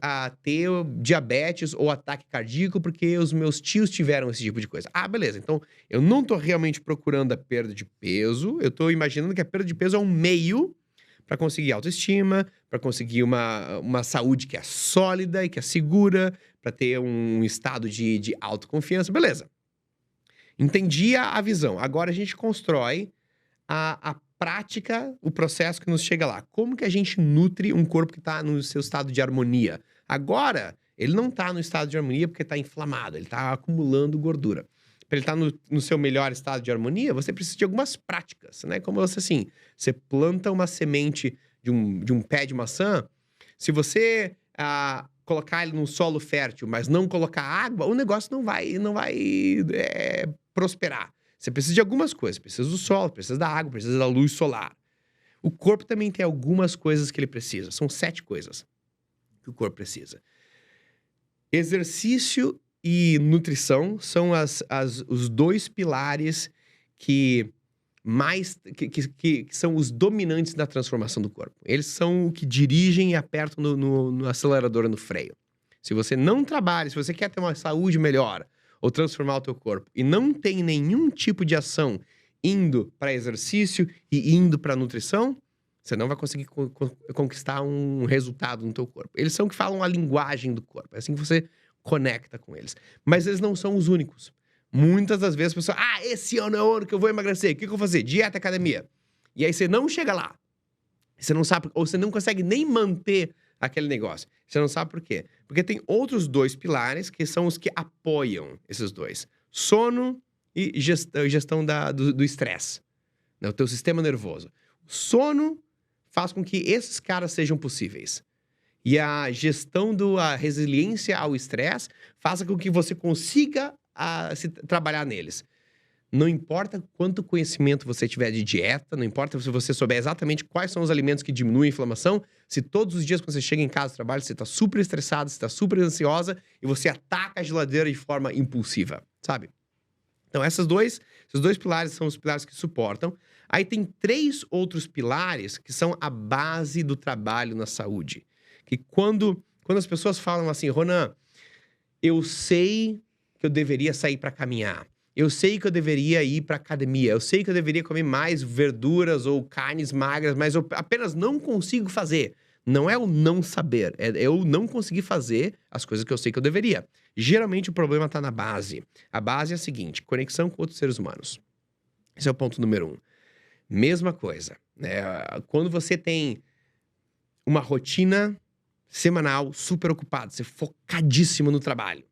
ter diabetes ou ataque cardíaco porque os meus tios tiveram esse tipo de coisa. Beleza. Então, eu não tô realmente procurando a perda de peso. Eu tô imaginando que a perda de peso é um meio para conseguir autoestima, para conseguir uma saúde que é sólida e que é segura, para ter um estado de autoconfiança. Beleza. Entendi a visão. Agora a gente constrói a prática, o processo que nos chega lá. Como que a gente nutre um corpo que está no seu estado de harmonia? Agora, ele não está no estado de harmonia porque está inflamado, ele está acumulando gordura. Para ele estar no seu melhor estado de harmonia, você precisa de algumas práticas, né? Como você planta uma semente de um pé de maçã, Se você colocar ele num solo fértil, mas não colocar água, o negócio não vai prosperar. Você precisa de algumas coisas. Precisa do sol, precisa da água, precisa da luz solar. O corpo também tem algumas coisas que ele precisa. São 7 coisas que o corpo precisa. Exercício e nutrição são os 2 pilares que são os dominantes da transformação do corpo. Eles são o que dirigem e apertam no acelerador e no freio. Se você não trabalha, se você quer ter uma saúde melhor ou transformar o teu corpo e não tem nenhum tipo de ação indo para exercício e indo para nutrição, você não vai conseguir conquistar um resultado no teu corpo. Eles são que falam a linguagem do corpo. É assim que você conecta com eles. Mas eles não são os únicos. Muitas das vezes a pessoa, esse ano é o ano que eu vou emagrecer. O que eu vou fazer? Dieta, academia. E aí você não chega lá. Você não sabe, ou você não consegue nem manter aquele negócio. Você não sabe por quê? Porque tem outros 2 pilares que são os que apoiam esses 2. Sono e gestão do estresse. O teu sistema nervoso. Sono faz com que esses caras sejam possíveis. E a gestão da resiliência ao estresse faz com que você consiga trabalhar neles. Não importa quanto conhecimento você tiver de dieta, não importa se você souber exatamente quais são os alimentos que diminuem a inflamação, se todos os dias quando você chega em casa do trabalho, você está super estressado, você está super ansiosa e você ataca a geladeira de forma impulsiva, sabe? Então, esses dois pilares são os pilares que suportam. Aí tem 3 outros pilares que são a base do trabalho na saúde. Que quando as pessoas falam assim, Ronan, eu sei que eu deveria sair para caminhar. Eu sei que eu deveria ir para academia. Eu sei que eu deveria comer mais verduras ou carnes magras, mas eu apenas não consigo fazer. Não é o não saber, é eu não conseguir fazer as coisas que eu sei que eu deveria. Geralmente o problema está na base. A base é a seguinte, conexão com outros seres humanos. Esse é o ponto número 1. Mesma coisa, né? Quando você tem uma rotina semanal super ocupada, você focadíssimo no trabalho,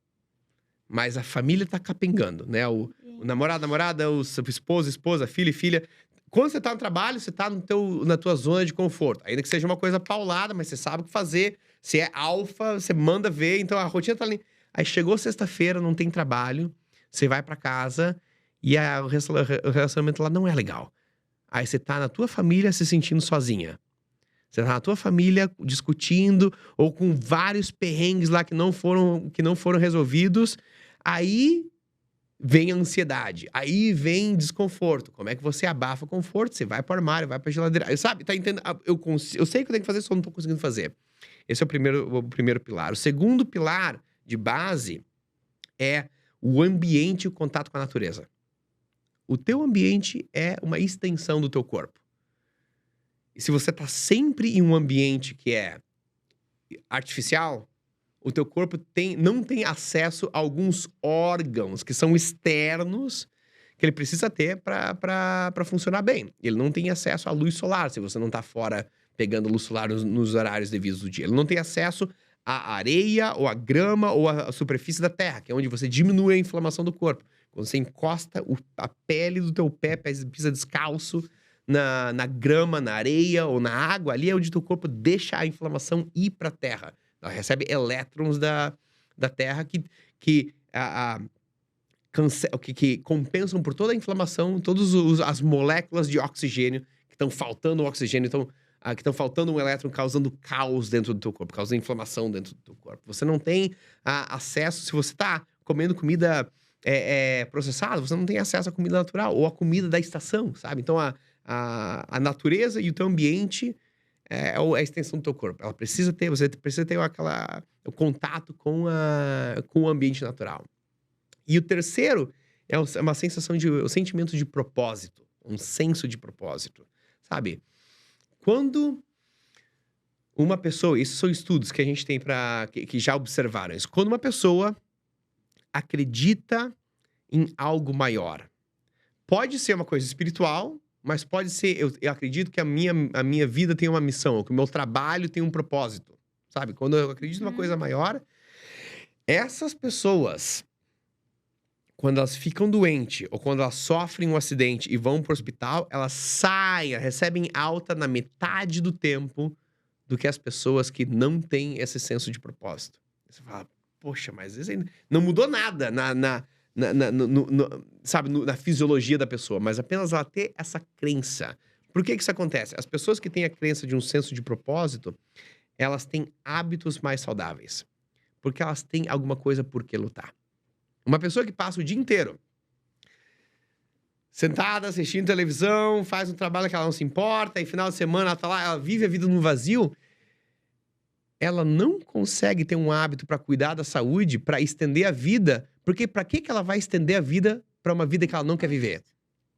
mas a família tá capengando, né? O namorado, namorada, o esposo, esposa, filho e filha. Quando você tá no trabalho, você tá na tua zona de conforto. Ainda que seja uma coisa paulada, mas você sabe o que fazer. Você é alfa, você manda ver, então a rotina tá ali. Aí chegou sexta-feira, não tem trabalho, você vai pra casa e o relacionamento lá não é legal. Aí você tá na tua família se sentindo sozinha. Você tá na tua família discutindo ou com vários perrengues lá que não foram resolvidos. Aí vem a ansiedade, aí vem desconforto. Como é que você abafa o conforto? Você vai pro armário, vai pra geladeira. Sabe, tá entendendo? Eu sei que eu tenho que fazer, só não tô conseguindo fazer. Esse é o primeiro pilar. O segundo pilar de base é o ambiente e o contato com a natureza. O teu ambiente é uma extensão do teu corpo. E se você tá sempre em um ambiente que é artificial, o teu corpo não tem acesso a alguns órgãos que são externos que ele precisa ter para funcionar bem. Ele não tem acesso à luz solar, se você não tá fora pegando luz solar nos horários devidos do dia. Ele não tem acesso à areia, ou à grama, ou à superfície da terra, que é onde você diminui a inflamação do corpo. Quando você encosta a pele do teu pé, pisa descalço na grama, na areia ou na água, ali é onde teu corpo deixa a inflamação ir para a terra. Ela recebe elétrons da terra que compensam por toda a inflamação, todas as moléculas de oxigênio que estão faltando oxigênio, que estão faltando um elétron, causando caos dentro do teu corpo, causando inflamação dentro do teu corpo. Você não tem acesso, se você está comendo comida processada, você não tem acesso à comida natural ou à comida da estação, sabe? Então, a natureza e o teu ambiente é a extensão do teu corpo. Você precisa ter o contato com o ambiente natural. E o terceiro é uma sensação o sentimento de propósito, um senso de propósito, sabe? Quando uma pessoa, isso são estudos que a gente tem que já observaram isso. Quando uma pessoa acredita em algo maior, pode ser uma coisa espiritual, mas pode ser, eu acredito que a minha vida tem uma missão, ou que o meu trabalho tem um propósito, sabe? Quando eu acredito numa coisa maior, essas pessoas, quando elas ficam doentes, ou quando elas sofrem um acidente e vão pro hospital, elas recebem alta na metade do tempo do que as pessoas que não têm esse senso de propósito. Você fala, poxa, mas isso aí não mudou nada na fisiologia da pessoa, mas apenas ela ter essa crença. Por que isso acontece? As pessoas que têm a crença de um senso de propósito, elas têm hábitos mais saudáveis. Porque elas têm alguma coisa por que lutar. Uma pessoa que passa o dia inteiro sentada, assistindo televisão, faz um trabalho que ela não se importa, e final de semana ela tá lá, ela vive a vida no vazio, ela não consegue ter um hábito para cuidar da saúde, para estender a vida, porque para que ela vai estender a vida para uma vida que ela não quer viver?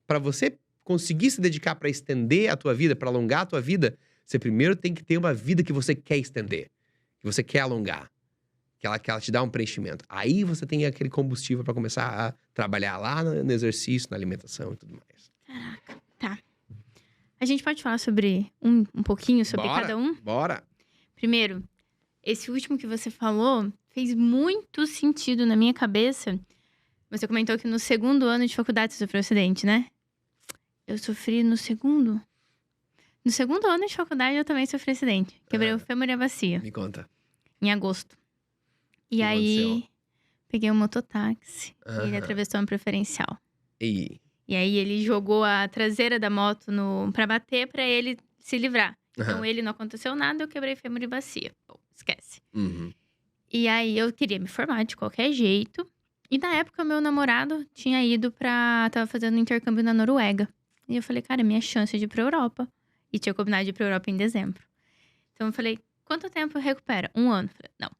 Para você conseguir se dedicar para estender a tua vida, para alongar a tua vida, você primeiro tem que ter uma vida que você quer estender, que você quer alongar, que ela te dá um preenchimento. Aí você tem aquele combustível para começar a trabalhar lá no exercício, na alimentação e tudo mais. Caraca, tá. A gente pode falar sobre um pouquinho sobre cada um? Bora! Primeiro, esse último que você falou fez muito sentido na minha cabeça. Você comentou que no segundo ano de faculdade você sofreu um acidente, né? Eu sofri no segundo? No segundo ano de faculdade eu também sofri acidente. Quebrei o fêmur e a bacia. Me conta. Em agosto. E aí, peguei um mototáxi. E ele atravessou uma preferencial. E aí, ele jogou a traseira da moto pra bater pra ele se livrar. Então, ele não aconteceu nada, eu quebrei fêmur e bacia. Bom, esquece. E aí, eu queria me formar de qualquer jeito. E na época, meu namorado tinha ido tava fazendo um intercâmbio na Noruega. E eu falei, cara, minha chance de ir pra Europa. E tinha combinado de ir pra Europa em dezembro. Então, eu falei, quanto tempo recupera? 1 ano. Eu falei, não.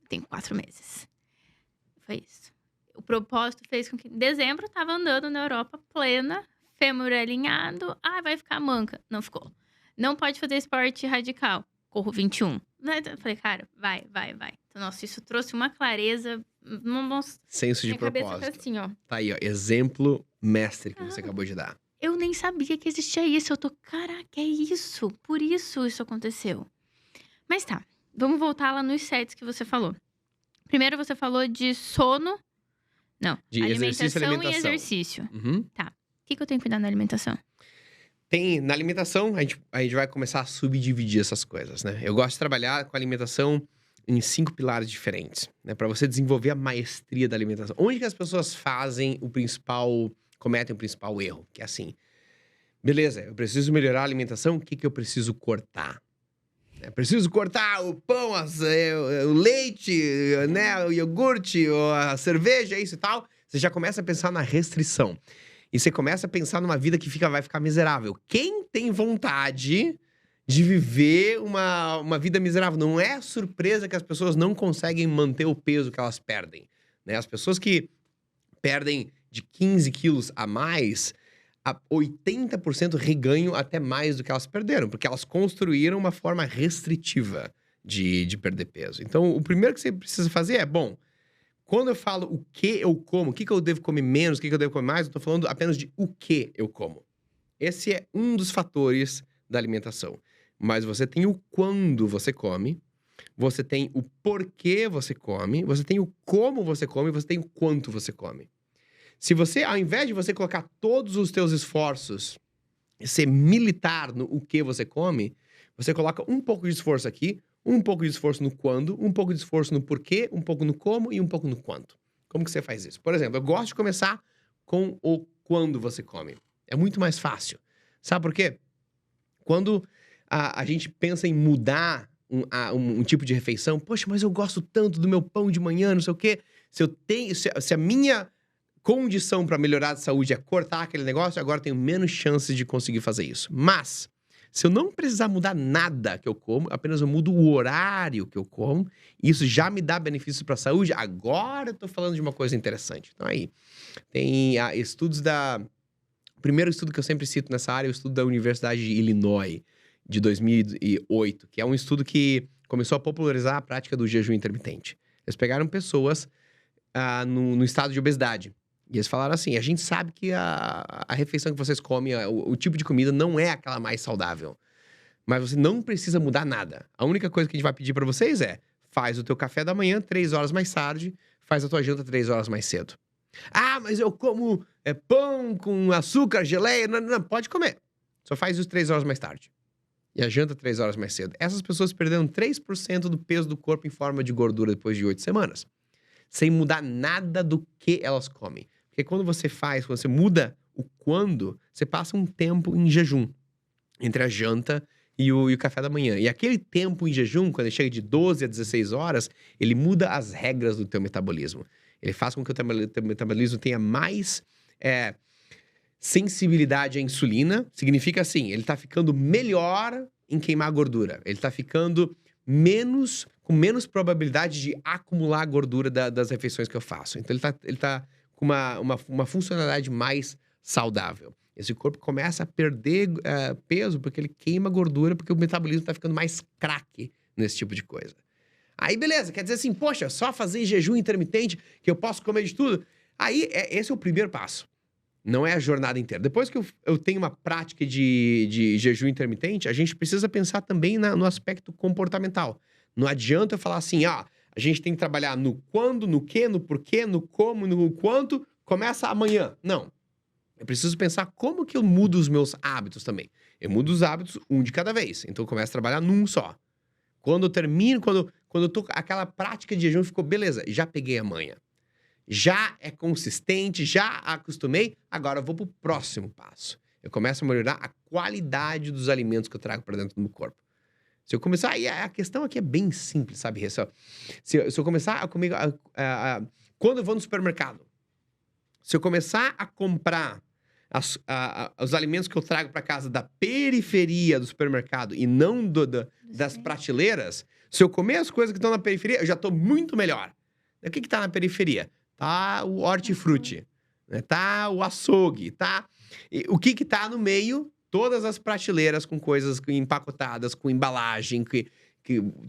Tem 4 meses. Foi isso. O propósito fez com que em dezembro eu tava andando na Europa plena, fêmur alinhado. Ah, vai ficar manca. Não ficou. Não pode fazer esporte radical. Corro 21. Eu falei, cara, vai. Então, nossa, isso trouxe uma clareza. Nossa, senso de propósito. Cabeça tá assim, ó. Tá aí, ó. Exemplo mestre que você acabou de dar. Eu nem sabia que existia isso. Eu tô, caraca, é isso. Por isso aconteceu. Mas tá. Vamos voltar lá nos sets que você falou. Primeiro você falou de sono. Não, de exercício e alimentação. E exercício. Tá. O que eu tenho que cuidar na alimentação? Na alimentação, a gente vai começar a subdividir essas coisas, né? Eu gosto de trabalhar com a alimentação em 5 pilares diferentes, né? Para você desenvolver a maestria da alimentação. Onde que as pessoas cometem o principal erro? Que é assim, beleza, eu preciso melhorar a alimentação, o que eu preciso cortar? Eu preciso cortar o pão, o leite, né, o iogurte, a cerveja, isso e tal. Você já começa a pensar na restrição. E você começa a pensar numa vida que vai ficar miserável. Quem tem vontade de viver uma vida miserável? Não é surpresa que as pessoas não conseguem manter o peso que elas perdem, né? As pessoas que perdem de 15 quilos a mais, 80% reganham até mais do que elas perderam, porque elas construíram uma forma restritiva de perder peso. Então, o primeiro que você precisa fazer é, quando eu falo o que eu como, o que eu devo comer menos, o que eu devo comer mais, eu tô falando apenas de o que eu como. Esse é um dos fatores da alimentação. Mas você tem o quando você come, você tem o porquê você come, você tem o como você come, você tem o quanto você come. Se você, ao invés de você colocar todos os teus esforços e ser militar no o que você come, você coloca um pouco de esforço aqui, um pouco de esforço no quando, um pouco de esforço no porquê, um pouco no como e um pouco no quanto. Como que você faz isso? Por exemplo, eu gosto de começar com o quando você come. É muito mais fácil. Sabe por quê? Quando a gente pensa em mudar um tipo de refeição, poxa, mas eu gosto tanto do meu pão de manhã, não sei o quê. Se a minha condição para melhorar a saúde é cortar aquele negócio, agora eu tenho menos chances de conseguir fazer isso. Mas, se eu não precisar mudar nada que eu como, apenas eu mudo o horário que eu como, e isso já me dá benefícios para a saúde, agora eu tô falando de uma coisa interessante. Então aí, tem estudos o primeiro estudo que eu sempre cito nessa área é o estudo da Universidade de Illinois, de 2008, que é um estudo que começou a popularizar a prática do jejum intermitente. Eles pegaram pessoas no estado de obesidade. E eles falaram assim, a gente sabe que a refeição que vocês comem, o tipo de comida não é aquela mais saudável. Mas você não precisa mudar nada. A única coisa que a gente vai pedir pra vocês é, faz o teu café da manhã 3 horas mais tarde, faz a tua janta 3 horas mais cedo. Ah, mas eu como pão com açúcar, geleia. Não, pode comer. Só faz isso 3 horas mais tarde. e a janta 3 horas mais cedo. Essas pessoas perderam 3% do peso do corpo em forma de gordura depois de 8 semanas. Sem mudar nada do que elas comem. Porque quando você muda o quando, você passa um tempo em jejum. Entre a janta e o café da manhã. E aquele tempo em jejum, quando ele chega de 12 a 16 horas, ele muda as regras do teu metabolismo. Ele faz com que o teu metabolismo tenha mais sensibilidade à insulina. Significa assim, ele tá ficando melhor em queimar gordura. Ele tá ficando com menos probabilidade de acumular gordura das refeições que eu faço. Então ele tá com uma funcionalidade mais saudável. Esse corpo começa a perder peso porque ele queima gordura, porque o metabolismo tá ficando mais craque nesse tipo de coisa. Aí, beleza, quer dizer assim, poxa, só fazer jejum intermitente, que eu posso comer de tudo? Aí, esse é o primeiro passo. Não é a jornada inteira. Depois que eu tenho uma prática de jejum intermitente, a gente precisa pensar também no aspecto comportamental. Não adianta eu falar assim, a gente tem que trabalhar no quando, no que, no porquê, no como, no quanto, começa amanhã. Não. Eu preciso pensar como que eu mudo os meus hábitos também. Eu mudo os hábitos um de cada vez. Então eu começo a trabalhar num só. Quando eu termino, quando eu tô aquela prática de jejum, ficou beleza, já peguei a manha. Já é consistente, já acostumei, agora eu vou pro próximo passo. Eu começo a melhorar a qualidade dos alimentos que eu trago para dentro do meu corpo. Se eu começar, e a questão aqui é bem simples, sabe, Ressa? Se eu começar a comer, quando eu vou no supermercado, se eu começar a comprar os alimentos que eu trago para casa da periferia do supermercado e não das prateleiras, se eu comer as coisas que estão na periferia, eu já estou muito melhor. O que está na periferia? Tá o hortifruti, né? Tá o açougue, tá? E o que está no meio? Todas as prateleiras com coisas empacotadas, com embalagem,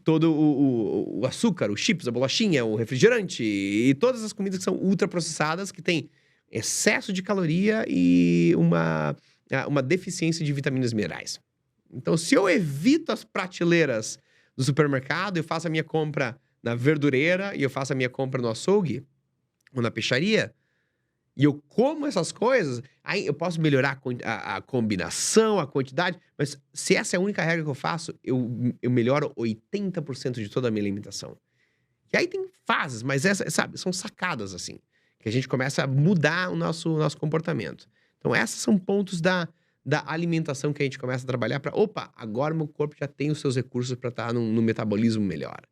todo o açúcar, os chips, a bolachinha, o refrigerante e todas as comidas que são ultraprocessadas, que tem excesso de caloria e uma deficiência de vitaminas e minerais. Então, se eu evito as prateleiras do supermercado, eu faço a minha compra na verdureira e eu faço a minha compra no açougue ou na peixaria, e eu como essas coisas, aí eu posso melhorar a combinação, a quantidade, mas se essa é a única regra que eu faço, eu melhoro 80% de toda a minha alimentação. E aí tem fases, mas sabe, são sacadas assim, que a gente começa a mudar o nosso comportamento. Então, esses são pontos da alimentação que a gente começa a trabalhar para, agora meu corpo já tem os seus recursos para estar num metabolismo melhor.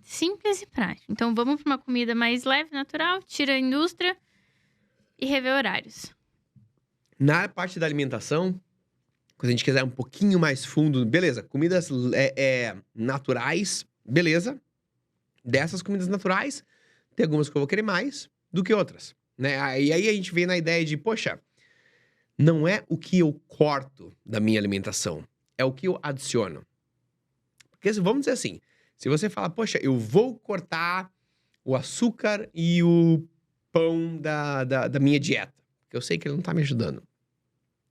Simples e prático. Então, vamos para uma comida mais leve, natural, tira a indústria e rever horários. Na parte da alimentação, quando a gente quiser um pouquinho mais fundo, beleza, comidas naturais, beleza. Dessas comidas naturais, tem algumas que eu vou querer mais do que outras, né? E aí a gente vem na ideia de, poxa, não é o que eu corto da minha alimentação, é o que eu adiciono. Porque vamos dizer assim, se você fala, poxa, eu vou cortar o açúcar e o pão da minha dieta, porque eu sei que ele não tá me ajudando.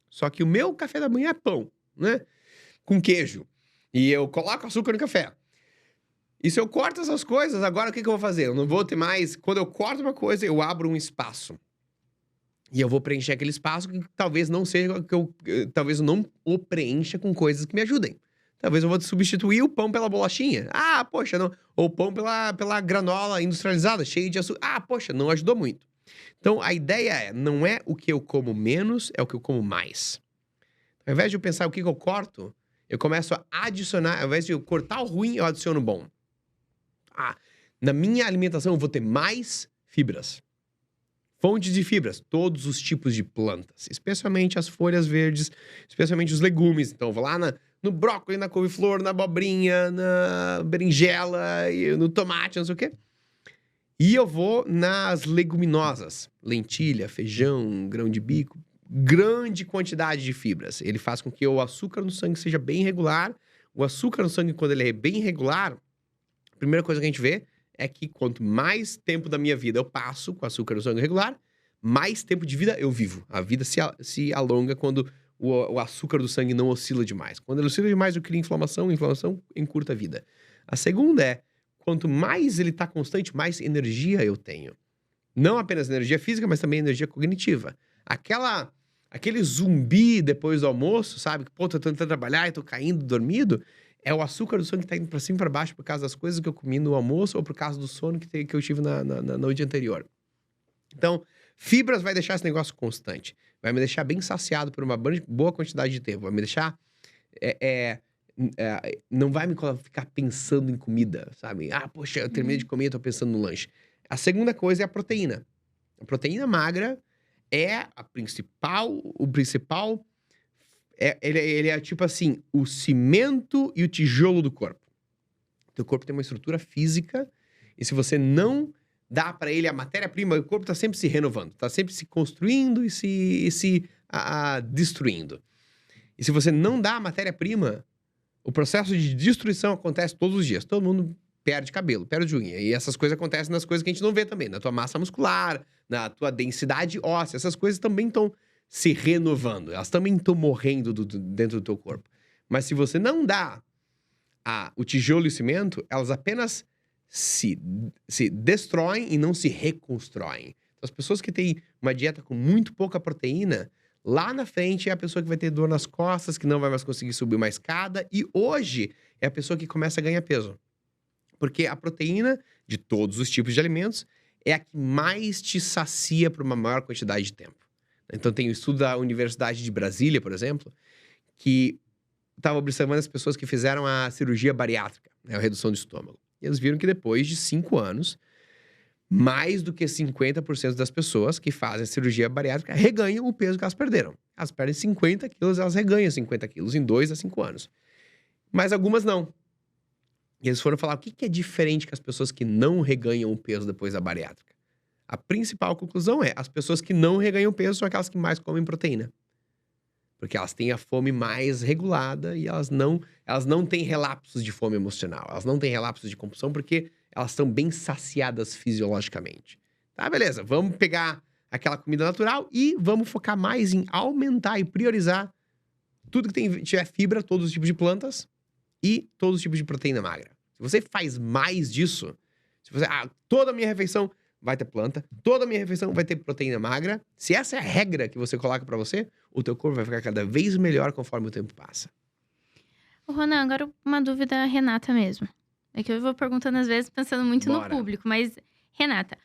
Só que o meu café da manhã é pão, né? Com queijo. E eu coloco açúcar no café. E se eu corto essas coisas, agora o que eu vou fazer? Eu não vou ter mais... Quando eu corto uma coisa, eu abro um espaço. E eu vou preencher aquele espaço que talvez não seja... talvez eu não o preencha com coisas que me ajudem. Talvez eu vou substituir o pão pela bolachinha. Poxa, não. Ou o pão pela granola industrializada, cheia de açúcar. Poxa, não ajudou muito. Então, a ideia não é o que eu como menos, é o que eu como mais. Ao invés de eu pensar o que eu corto, eu começo a adicionar... Ao invés de eu cortar o ruim, eu adiciono o bom. Na minha alimentação eu vou ter mais fibras. Fontes de fibras, todos os tipos de plantas. Especialmente as folhas verdes, especialmente os legumes. Então, eu vou lá no brócolis, na couve-flor, na abobrinha, na berinjela, no tomate, não sei o quê. E eu vou nas leguminosas. Lentilha, feijão, grão de bico. Grande quantidade de fibras. Ele faz com que o açúcar no sangue seja bem regular. O açúcar no sangue, quando ele é bem regular, a primeira coisa que a gente vê é que quanto mais tempo da minha vida eu passo com açúcar no sangue regular, mais tempo de vida eu vivo. A vida se alonga quando o açúcar do sangue não oscila demais. Quando ele oscila demais, eu crio inflamação encurta a vida. A segunda é, quanto mais ele está constante, mais energia eu tenho. Não apenas energia física, mas também energia cognitiva. aquele zumbi depois do almoço, sabe? Pô, tô tentando trabalhar e tô caindo, dormido. É o açúcar do sangue que tá indo pra cima e pra baixo por causa das coisas que eu comi no almoço ou por causa do sono que eu tive na noite anterior. Então, fibras vai deixar esse negócio constante. Vai me deixar bem saciado por uma boa quantidade de tempo. Vai me deixar... não vai me ficar pensando em comida, sabe? Ah, poxa, eu terminei de comer e tô pensando no lanche. A segunda coisa é a proteína. A proteína magra é o principal... Ele é tipo assim, o cimento e o tijolo do corpo. Teu corpo tem uma estrutura física e se você não dá pra ele a matéria-prima, o corpo tá sempre se renovando, tá sempre se construindo e se destruindo. E se você não dá a matéria-prima, o processo de destruição acontece todos os dias. Todo mundo perde cabelo, perde unha. E essas coisas acontecem nas coisas que a gente não vê também. Na tua massa muscular, na tua densidade óssea. Essas coisas também estão se renovando. Elas também estão morrendo dentro do teu corpo. Mas se você não dá o tijolo e o cimento, elas apenas se destroem e não se reconstroem. Então, as pessoas que têm uma dieta com muito pouca proteína, lá na frente é a pessoa que vai ter dor nas costas, que não vai mais conseguir subir uma escada. E hoje é a pessoa que começa a ganhar peso. Porque a proteína de todos os tipos de alimentos é a que mais te sacia por uma maior quantidade de tempo. Então tem o estudo da Universidade de Brasília, por exemplo, que estava observando as pessoas que fizeram a cirurgia bariátrica, né, a redução do estômago. E eles viram que depois de 5 anos, mais do que 50% das pessoas que fazem a cirurgia bariátrica reganham o peso que elas perderam. Elas perdem 50 quilos, elas reganham 50 quilos em 2 a 5 anos. Mas algumas não. E eles foram falar o que é diferente com as pessoas que não reganham o peso depois da bariátrica. A principal conclusão é, as pessoas que não reganham peso são aquelas que mais comem proteína. Porque elas têm a fome mais regulada e elas não têm relapsos de fome emocional. Elas não têm relapsos de compulsão porque elas estão bem saciadas fisiologicamente. Tá, beleza. Vamos pegar aquela comida natural e vamos focar mais em aumentar e priorizar tudo que tiver fibra, todos os tipos de plantas e todos os tipos de proteína magra. Se você faz mais disso, se você... toda a minha refeição vai ter planta, toda a minha refeição vai ter proteína magra. Se essa é a regra que você coloca pra você, o teu corpo vai ficar cada vez melhor conforme o tempo passa. Ô, Ronan, agora uma dúvida Renata mesmo. É que eu vou perguntando às vezes pensando muito no público, mas Renata,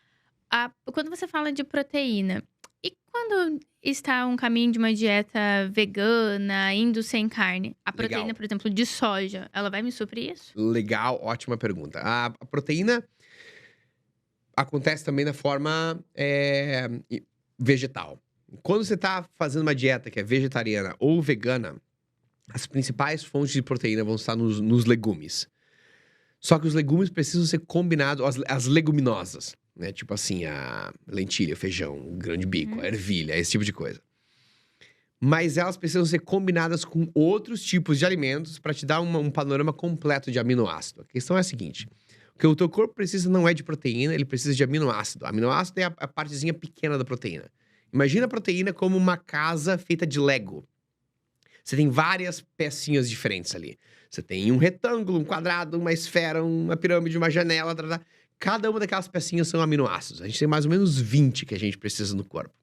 quando você fala de proteína, e quando está um caminho de uma dieta vegana, indo sem carne, a proteína, por exemplo, de soja, ela vai me suprir isso? Legal, ótima pergunta. A proteína acontece também na forma vegetal. Quando você está fazendo uma dieta que é vegetariana ou vegana, as principais fontes de proteína vão estar nos legumes. Só que os legumes precisam ser combinados, as leguminosas, né? Tipo assim, a lentilha, o feijão, o grão de bico, a ervilha, esse tipo de coisa. Mas elas precisam ser combinadas com outros tipos de alimentos para te dar um panorama completo de aminoácido. A questão é a seguinte: o que o teu corpo precisa não é de proteína, ele precisa de aminoácido. Aminoácido é a partezinha pequena da proteína. Imagina a proteína como uma casa feita de Lego. Você tem várias pecinhas diferentes ali. Você tem um retângulo, um quadrado, uma esfera, uma pirâmide, uma janela. Cada uma daquelas pecinhas são aminoácidos. A gente tem mais ou menos 20 que a gente precisa no corpo.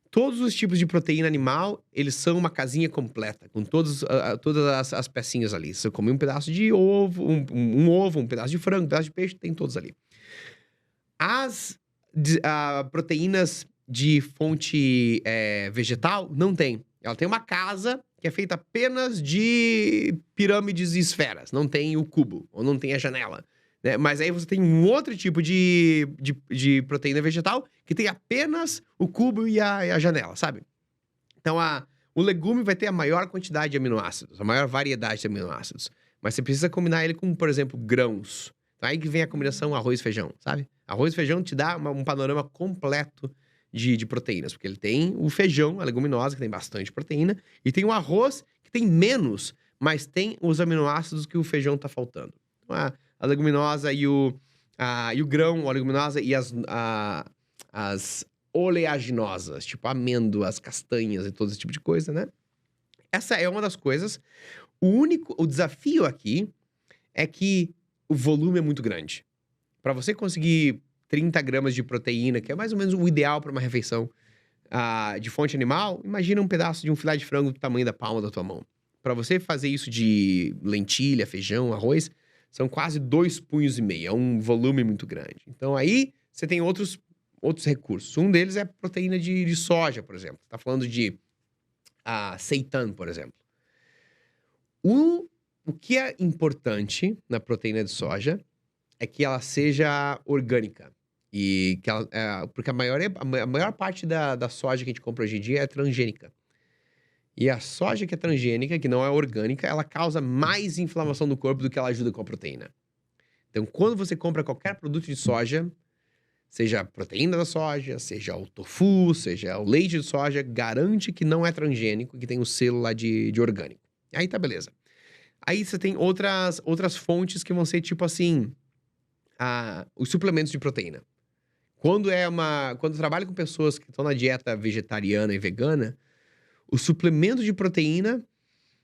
Todos os tipos de proteína animal, eles são uma casinha completa, com todas as pecinhas ali. Você come um pedaço de ovo, um ovo, um pedaço de frango, um pedaço de peixe, tem todos ali. As proteínas de fonte vegetal, não tem. Ela tem uma casa que é feita apenas de pirâmides e esferas. Não tem o cubo, ou não tem a janela. Né? Mas aí você tem um outro tipo de proteína vegetal que tem apenas o cubo e a janela, sabe? Então, o legume vai ter a maior quantidade de aminoácidos, a maior variedade de aminoácidos. Mas você precisa combinar ele com, por exemplo, grãos. Então, aí que vem a combinação arroz e feijão, sabe? Arroz e feijão te dá um panorama completo de proteínas, porque ele tem o feijão, a leguminosa, que tem bastante proteína, e tem o arroz, que tem menos, mas tem os aminoácidos que o feijão tá faltando. Então, a leguminosa e o grão, a leguminosa e as oleaginosas, tipo amêndoas, castanhas e todo esse tipo de coisa, né? Essa é uma das coisas. O desafio aqui é que o volume é muito grande. Para você conseguir 30 gramas de proteína, que é mais ou menos o ideal para uma refeição, de fonte animal, imagina um pedaço de um filé de frango do tamanho da palma da tua mão. Para você fazer isso de lentilha, feijão, arroz, são quase 2,5 punhos. É um volume muito grande. Então aí você tem outros recursos. Um deles é proteína de soja, por exemplo. Tá falando de seitan, por exemplo. O que é importante na proteína de soja é que ela seja orgânica. E que ela, porque a maior parte da soja que a gente compra hoje em dia é transgênica. E a soja que é transgênica, que não é orgânica, ela causa mais inflamação no corpo do que ela ajuda com a proteína. Então, quando você compra qualquer produto de soja, seja a proteína da soja, seja o tofu, seja o leite de soja, garante que não é transgênico, que tem o selo lá de orgânico. Aí tá beleza. Aí você tem outras fontes que vão ser tipo assim, os suplementos de proteína. Quando eu trabalho com pessoas que estão na dieta vegetariana e vegana, o suplemento de proteína,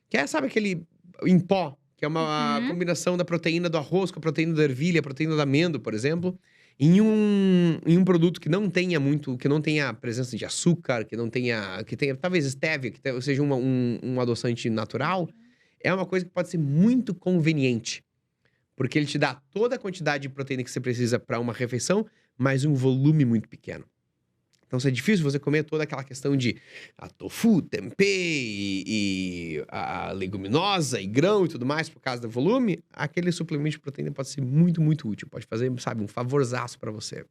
que é, sabe, aquele em pó, que é uma combinação da proteína do arroz com a proteína da ervilha, a proteína da amêndoa, por exemplo, em um produto que não tenha presença de açúcar, que tenha talvez stevia, seja um adoçante natural, é uma coisa que pode ser muito conveniente, porque ele te dá toda a quantidade de proteína que você precisa para uma refeição, mas um volume muito pequeno. Então, se é difícil você comer toda aquela questão de tofu, tempê e a leguminosa e grão e tudo mais por causa do volume, aquele suplemento de proteína pode ser muito, muito útil. Pode fazer, sabe, um favorzaço pra você.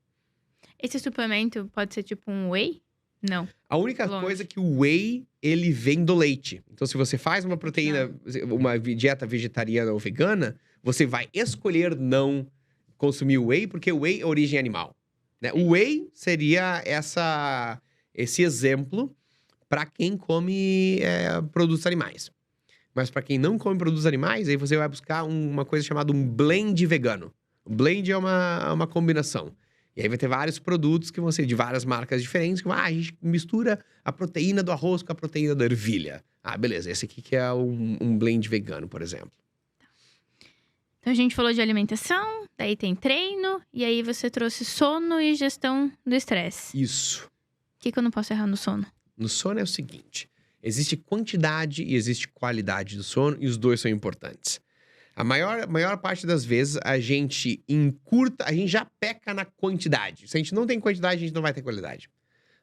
Esse suplemento pode ser tipo um whey? Não. A única coisa é que o whey, ele vem do leite. Então, se você faz uma proteína, uma dieta vegetariana ou vegana, você vai escolher não consumir o whey, porque o whey é origem animal. Né? O whey seria esse exemplo para quem come produtos animais. Mas para quem não come produtos animais, aí você vai buscar uma coisa chamada um blend vegano. O blend é uma combinação. E aí vai ter vários produtos que vão ser de várias marcas diferentes. Que a gente mistura a proteína do arroz com a proteína da ervilha. Beleza. Esse aqui que é um blend vegano, por exemplo. Então, a gente falou de alimentação, daí tem treino, e aí você trouxe sono e gestão do estresse. Isso. O que eu não posso errar no sono? No sono é o seguinte, existe quantidade e existe qualidade do sono, e os dois são importantes. A maior parte das vezes, a gente já peca na quantidade. Se a gente não tem quantidade, a gente não vai ter qualidade.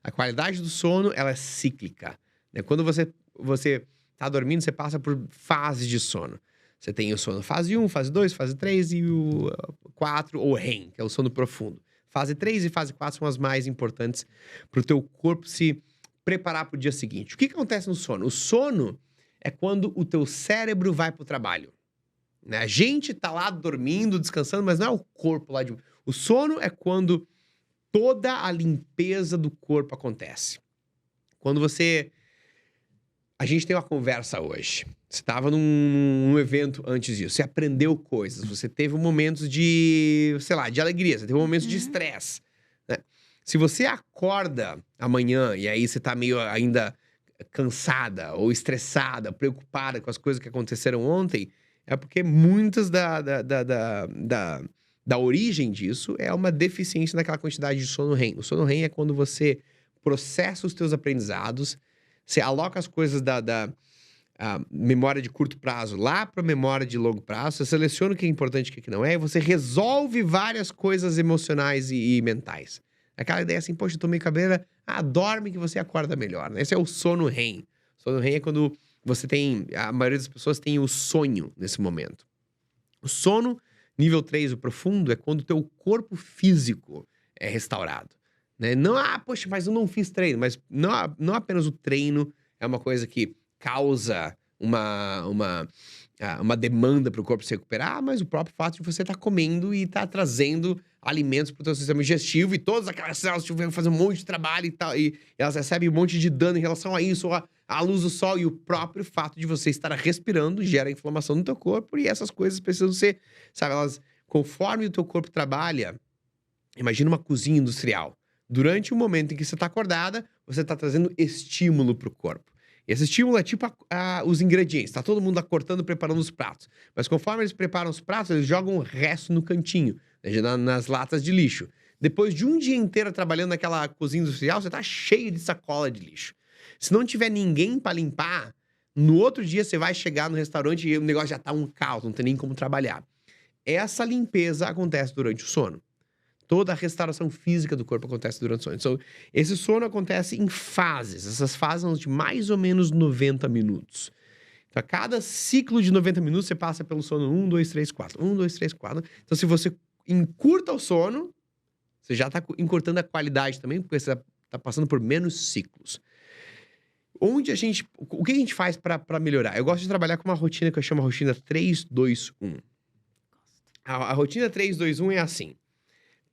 A qualidade do sono, ela é cíclica. Né? Quando você tá dormindo, você passa por fases de sono. Você tem o sono fase 1, fase 2, fase 3 e o 4, ou REM, que é o sono profundo. Fase 3 e fase 4 são as mais importantes para o teu corpo se preparar para o dia seguinte. O que acontece no sono? O sono é quando o teu cérebro vai para o trabalho. Né? A gente tá lá dormindo, descansando, mas não é o corpo lá de... O sono é quando toda a limpeza do corpo acontece. Quando a gente tem uma conversa hoje. Você estava num evento antes disso. Você aprendeu coisas. Você teve momentos de, sei lá, de alegria. Você teve momentos de estresse. Né? Se você acorda amanhã e aí você tá meio ainda cansada ou estressada, preocupada com as coisas que aconteceram ontem, é porque muitas da origem disso é uma deficiência naquela quantidade de sono REM. O sono REM é quando você processa os teus aprendizados, você aloca as coisas da memória de curto prazo lá para a memória de longo prazo, você seleciona o que é importante e o que não é, e você resolve várias coisas emocionais e mentais. Aquela ideia assim, poxa, eu tô meio cabreira, dorme que você acorda melhor. Né? Esse é o sono REM. O sono REM é quando a maioria das pessoas tem o sonho nesse momento. O sono, nível 3, o profundo, é quando o teu corpo físico é restaurado. Né? Não, poxa, mas eu não fiz treino. Mas não apenas o treino é uma coisa que causa uma demanda para o corpo se recuperar, mas o próprio fato de você estar comendo e estar trazendo alimentos para o teu sistema digestivo e todas aquelas células tiveram que fazer um monte de trabalho e tal, e elas recebem um monte de dano em relação a isso, a luz do sol, e o próprio fato de você estar respirando gera inflamação no teu corpo, e essas coisas precisam ser, sabe, conforme o teu corpo trabalha, imagina uma cozinha industrial. Durante o momento em que você está acordada, você está trazendo estímulo para o corpo. Esse estímulo é tipo os ingredientes. Tá todo mundo lá cortando, preparando os pratos. Mas conforme eles preparam os pratos, eles jogam o resto no cantinho, nas latas de lixo. Depois de um dia inteiro trabalhando naquela cozinha industrial, você tá cheio de sacola de lixo. Se não tiver ninguém para limpar, no outro dia você vai chegar no restaurante e o negócio já tá um caos, não tem nem como trabalhar. Essa limpeza acontece durante o sono. Toda a restauração física do corpo acontece durante o sono. Então, esse sono acontece em fases. Essas fases são de mais ou menos 90 minutos. Então, a cada ciclo de 90 minutos, você passa pelo sono 1, 2, 3, 4. 1, 2, 3, 4. Então, se você encurta o sono, você já está encurtando a qualidade também, porque você está passando por menos ciclos. O que a gente faz para melhorar? Eu gosto de trabalhar com uma rotina que eu chamo a rotina 3-2-1. A rotina 3-2-1 é assim.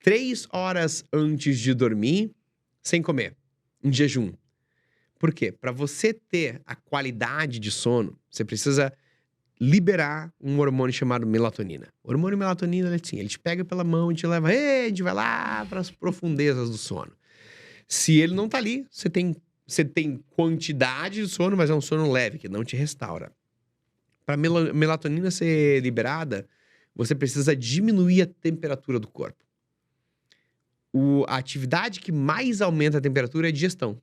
3 horas antes de dormir, sem comer, em jejum. Por quê? Para você ter a qualidade de sono, você precisa liberar um hormônio chamado melatonina. O hormônio melatonina, ele te pega pela mão e te leva, a gente vai lá para as profundezas do sono. Se ele não tá ali, você tem quantidade de sono, mas é um sono leve, que não te restaura. Para melatonina ser liberada, você precisa diminuir a temperatura do corpo. A atividade que mais aumenta a temperatura é a digestão.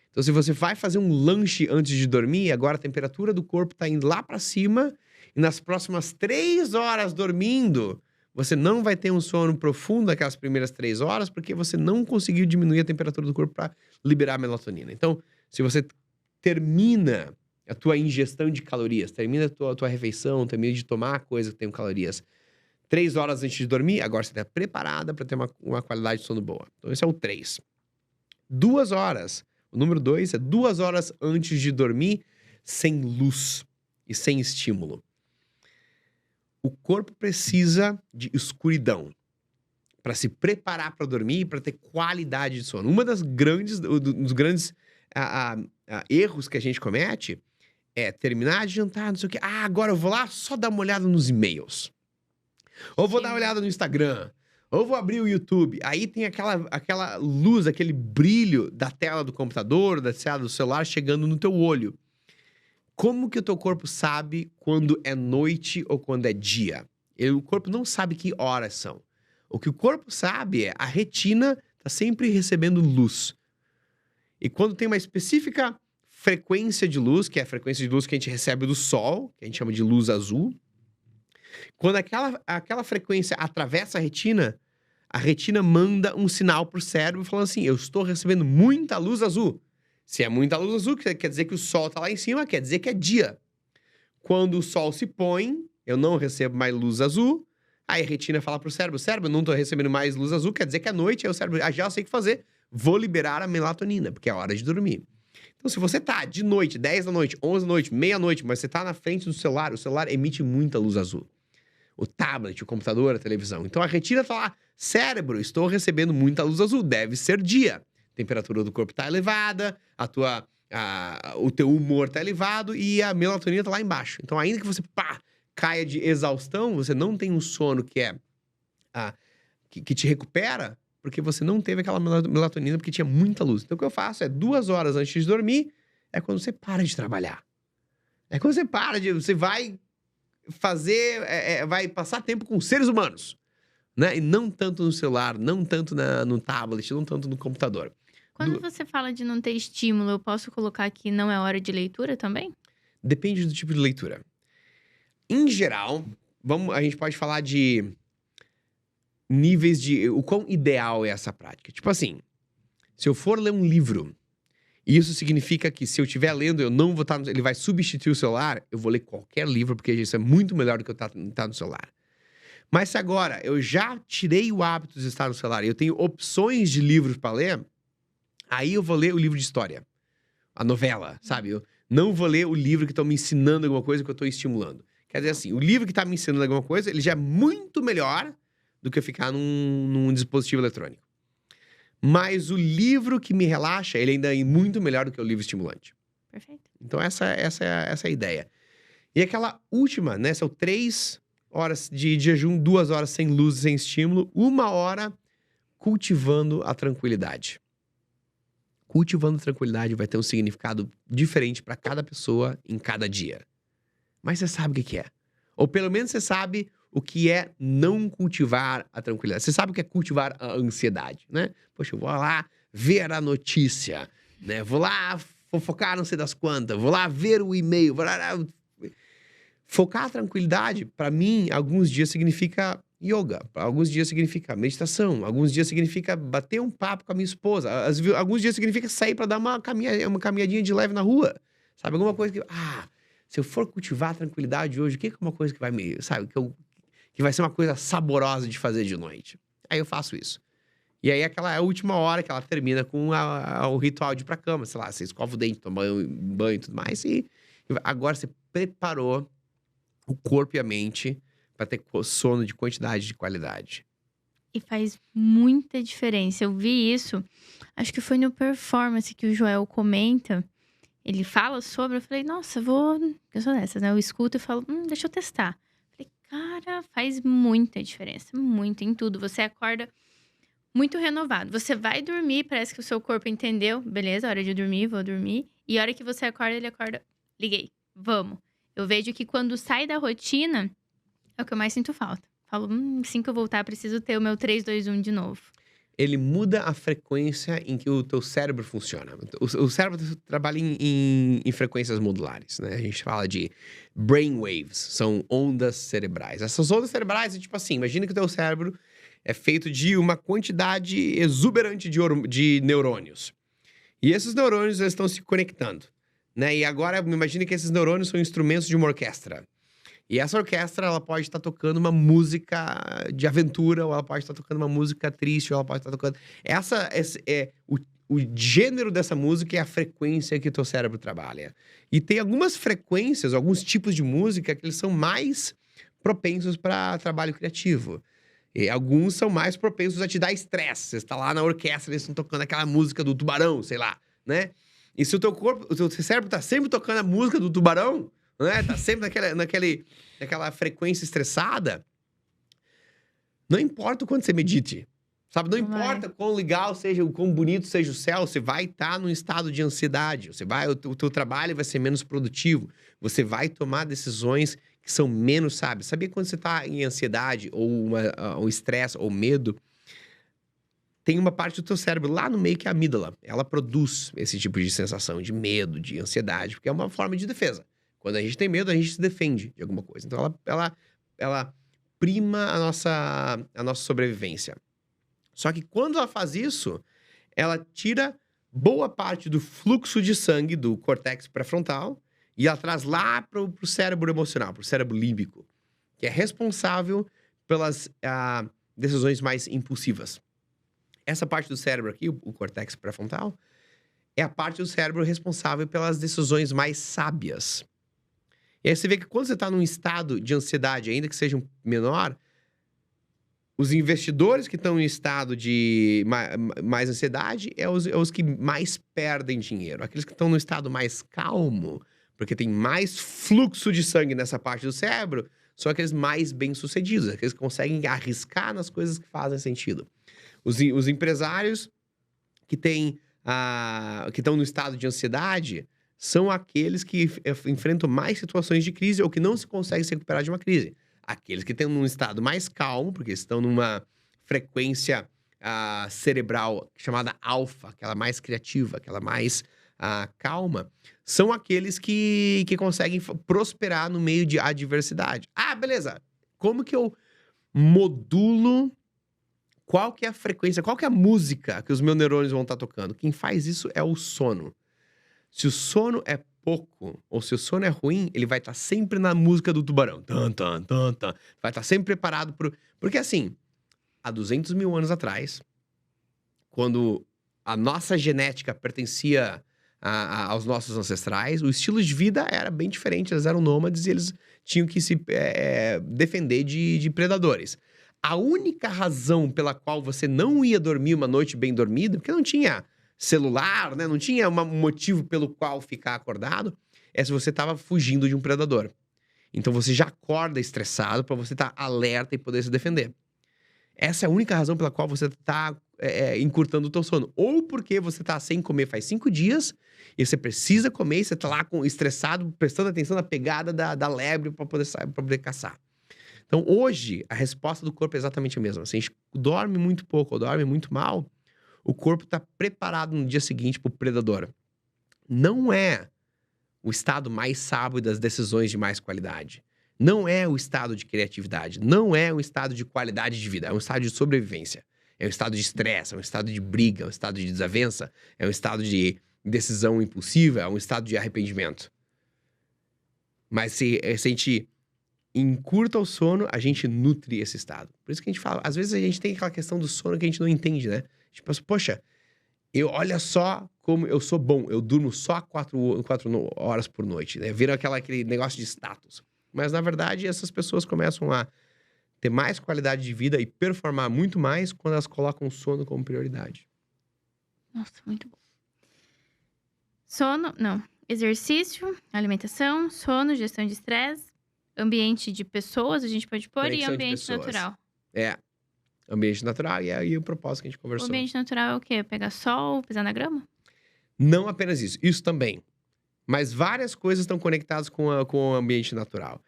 Então, se você vai fazer um lanche antes de dormir, agora a temperatura do corpo está indo lá para cima e nas próximas 3 horas dormindo, você não vai ter um sono profundo naquelas primeiras 3 horas porque você não conseguiu diminuir a temperatura do corpo para liberar a melatonina. Então, se você termina a tua ingestão de calorias, termina a tua refeição, termina de tomar coisas que tenham calorias 3 horas antes de dormir, agora você está preparada para ter uma qualidade de sono boa. Então, esse é o 3. 2 horas. O número 2 é 2 horas antes de dormir, sem luz e sem estímulo. O corpo precisa de escuridão para se preparar para dormir e para ter qualidade de sono. Dos grandes erros que a gente comete é terminar de jantar, não sei o quê. Agora eu vou lá só dar uma olhada nos e-mails. Ou vou dar uma olhada no Instagram. Ou vou abrir o YouTube. Aí tem aquela luz, aquele brilho da tela do computador, da tela do celular chegando no teu olho. Como que o teu corpo sabe quando é noite ou quando é dia? O corpo não sabe que horas são. O que o corpo sabe é a retina está sempre recebendo luz. E quando tem uma específica frequência de luz, que é a frequência de luz que a gente recebe do sol, que a gente chama de luz azul, quando aquela frequência atravessa a retina manda um sinal pro cérebro falando assim, eu estou recebendo muita luz azul. Se é muita luz azul, quer dizer que o sol tá lá em cima, quer dizer que é dia. Quando o sol se põe, eu não recebo mais luz azul, aí a retina fala pro cérebro, eu não tô recebendo mais luz azul, quer dizer que é noite, aí o cérebro, já sei o que fazer, vou liberar a melatonina, porque é hora de dormir. Então, se você tá de noite, 10 da noite, 11 da noite, meia-noite, mas você tá na frente do celular, o celular emite muita luz azul. O tablet, o computador, a televisão. Então, a retina tá lá, cérebro, estou recebendo muita luz azul, deve ser dia. A temperatura do corpo tá elevada, o teu humor tá elevado e a melatonina tá lá embaixo. Então, ainda que você, caia de exaustão, você não tem um sono que te recupera, porque você não teve aquela melatonina porque tinha muita luz. Então, o que eu faço é 2 horas antes de dormir, é quando você para de trabalhar. É quando você vai fazer, vai passar tempo com seres humanos, né? E não tanto no celular, não tanto no tablet, não tanto no computador. Quando você fala de não ter estímulo, eu posso colocar que não é hora de leitura também? Depende do tipo de leitura. Em geral, a gente pode falar de níveis de... O quão ideal é essa prática. Tipo assim, se eu for ler um livro, isso significa que se eu estiver lendo, eu não vou estar... Ele vai substituir o celular, eu vou ler qualquer livro, porque isso é muito melhor do que eu estar no celular. Mas se agora eu já tirei o hábito de estar no celular e eu tenho opções de livros para ler, aí eu vou ler o livro de história. A novela, sabe? Eu não vou ler o livro que estão me ensinando alguma coisa que eu estou estimulando. Quer dizer assim, o livro que está me ensinando alguma coisa, ele já é muito melhor do que eu ficar num dispositivo eletrônico. Mas o livro que me relaxa, ele ainda é muito melhor do que o livro estimulante. Perfeito. Então essa é a ideia. E aquela última, né? São 3 horas de jejum, 2 horas sem luz, sem estímulo, 1 hora cultivando a tranquilidade. Cultivando a tranquilidade vai ter um significado diferente para cada pessoa em cada dia. Mas você sabe o que é. Ou pelo menos você sabe o que é não cultivar a tranquilidade. Você sabe o que é cultivar a ansiedade, né? Poxa, eu vou lá ver a notícia, né? Vou lá fofocar não sei das quantas, vou lá ver o e-mail, vou lá... Focar a tranquilidade, para mim, alguns dias significa yoga, alguns dias significa meditação, alguns dias significa bater um papo com a minha esposa, alguns dias significa sair para dar uma caminhadinha de leve na rua, sabe? Alguma coisa que, se eu for cultivar a tranquilidade hoje, o que é uma coisa que vai me, sabe? Que vai ser uma coisa saborosa de fazer de noite. Aí eu faço isso. E aí aquela é a última hora que ela termina com o ritual de ir pra cama, sei lá, você escova o dente, toma banho e tudo mais, e agora você preparou o corpo e a mente para ter sono de quantidade e de qualidade. E faz muita diferença. Eu vi isso, acho que foi no Performance que o Joel comenta. Ele fala sobre, eu falei, nossa, eu sou dessas, né? Eu escuto e falo, deixa eu testar. Falei, cara, faz muita diferença, muito em tudo. Você acorda muito renovado. Você vai dormir, parece que o seu corpo entendeu. Beleza, hora de dormir, vou dormir. E a hora que você acorda, ele acorda, liguei, vamos. Eu vejo que quando sai da rotina, é o que eu mais sinto falta. Falo, assim que eu voltar, preciso ter o meu 3, 2, 1 de novo. Ele muda a frequência em que o teu cérebro funciona. O cérebro trabalha em frequências modulares, né? A gente fala de brainwaves, são ondas cerebrais. Essas ondas cerebrais é tipo assim, imagina que o teu cérebro é feito de uma quantidade exuberante de neurônios. E esses neurônios eles estão se conectando, né? E agora, imagine que esses neurônios são instrumentos de uma orquestra. E essa orquestra, ela pode estar tocando uma música de aventura, ou ela pode estar tocando uma música triste, ou ela pode estar tocando... O gênero dessa música é a frequência que o teu cérebro trabalha. E tem algumas frequências, alguns tipos de música que eles são mais propensos para trabalho criativo. E alguns são mais propensos a te dar estresse. Você está lá na orquestra, eles estão tocando aquela música do Tubarão, sei lá, né? E se o teu cérebro tá sempre tocando a música do Tubarão, né? Tá sempre naquela frequência estressada, não importa o quanto você medite, sabe? Não importa quão legal seja, o quão bonito seja o céu, você vai estar num estado de ansiedade. O teu trabalho vai ser menos produtivo. Você vai tomar decisões que são menos sábias. Sabia quando você tá em ansiedade, ou um estresse, ou medo, tem uma parte do teu cérebro lá no meio que é a amígdala. Ela produz esse tipo de sensação de medo, de ansiedade, porque é uma forma de defesa. Quando a gente tem medo, a gente se defende de alguma coisa. Então, ela prima a nossa sobrevivência. Só que quando ela faz isso, ela tira boa parte do fluxo de sangue do córtex pré-frontal e ela traz lá pro cérebro emocional, pro cérebro límbico, que é responsável pelas decisões mais impulsivas. Essa parte do cérebro aqui, o córtex pré-frontal, é a parte do cérebro responsável pelas decisões mais sábias. E aí você vê que quando você está num estado de ansiedade, ainda que seja um menor, os investidores que estão em estado de mais ansiedade é os que mais perdem dinheiro. Aqueles que estão no estado mais calmo, porque tem mais fluxo de sangue nessa parte do cérebro, são aqueles mais bem-sucedidos, aqueles que conseguem arriscar nas coisas que fazem sentido. Os empresários que estão no estado de ansiedade são aqueles que enfrentam mais situações de crise ou que não se conseguem se recuperar de uma crise. Aqueles que estão num estado mais calmo, porque estão numa frequência cerebral chamada alfa, aquela mais criativa, aquela mais calma, são aqueles que conseguem prosperar no meio de adversidade. Beleza. Como que eu modulo qual que é a frequência, qual que é a música que os meus neurônios vão estar tocando? Quem faz isso é o sono. Se o sono é pouco, ou se o sono é ruim, ele vai estar sempre na música do Tubarão. Vai estar sempre preparado Porque assim, há 200 mil anos atrás, quando a nossa genética pertencia aos nossos ancestrais, o estilo de vida era bem diferente. Eles eram nômades e eles tinham que se defender de predadores. A única razão pela qual você não ia dormir uma noite bem dormida, porque não tinha celular, né? Não tinha um motivo pelo qual ficar acordado, é se você estava fugindo de um predador. Então você já acorda estressado para você estar alerta e poder se defender. Essa é a única razão pela qual você está encurtando o teu sono. Ou porque você está sem comer faz 5 dias e você precisa comer e você está lá estressado, prestando atenção na pegada da lebre para poder caçar. Então, hoje, a resposta do corpo é exatamente a mesma. Se a gente dorme muito pouco ou dorme muito mal, o corpo está preparado no dia seguinte para o predador. Não é o estado mais sábio das decisões de mais qualidade. Não é o estado de criatividade. Não é um estado de qualidade de vida. É um estado de sobrevivência. É um estado de estresse, é um estado de briga, é um estado de desavença, é um estado de decisão impulsiva, é um estado de arrependimento. Mas se a gente encurta o sono, a gente nutre esse estado. Por isso que a gente fala, às vezes a gente tem aquela questão do sono que a gente não entende, né? A gente pensa, poxa, olha só como eu sou bom, eu durmo só 4 horas por noite, né? Vira aquele negócio de status. Mas, na verdade, essas pessoas começam a ter mais qualidade de vida e performar muito mais quando elas colocam o sono como prioridade. Nossa, muito bom. Sono, não. Exercício, alimentação, sono, gestão de estresse, ambiente de pessoas, a gente pode pôr, e Conexão de ambiente pessoas. natural. Ambiente natural e aí o propósito que a gente O conversou. ambiente natural é o quê? Pegar sol, pisar na grama? Não apenas isso, isso também. Mas várias coisas estão conectadas com o ambiente natural.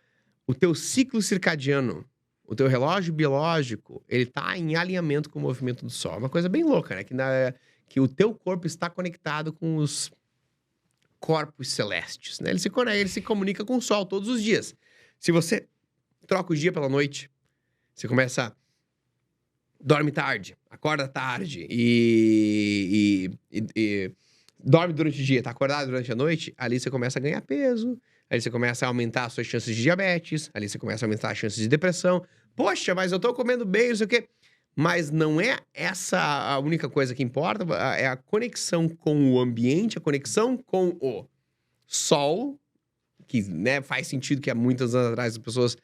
O teu ciclo circadiano, o teu relógio biológico, ele tá em alinhamento com o movimento do sol. Uma coisa bem louca, né? Que o teu corpo está conectado com os corpos celestes, né? Ele se comunica com o sol todos os dias. Se você troca o dia pela noite, você começa... Dorme tarde, acorda tarde e dorme durante o dia, tá acordado durante a noite, ali você começa a ganhar peso, ali você começa a aumentar as suas chances de diabetes, ali você começa a aumentar as chances de depressão. Poxa, mas eu tô comendo bem, não sei o quê. Mas não é essa a única coisa que importa, é a conexão com o ambiente, a conexão com o sol, que, né, faz sentido que há muitos anos atrás as pessoas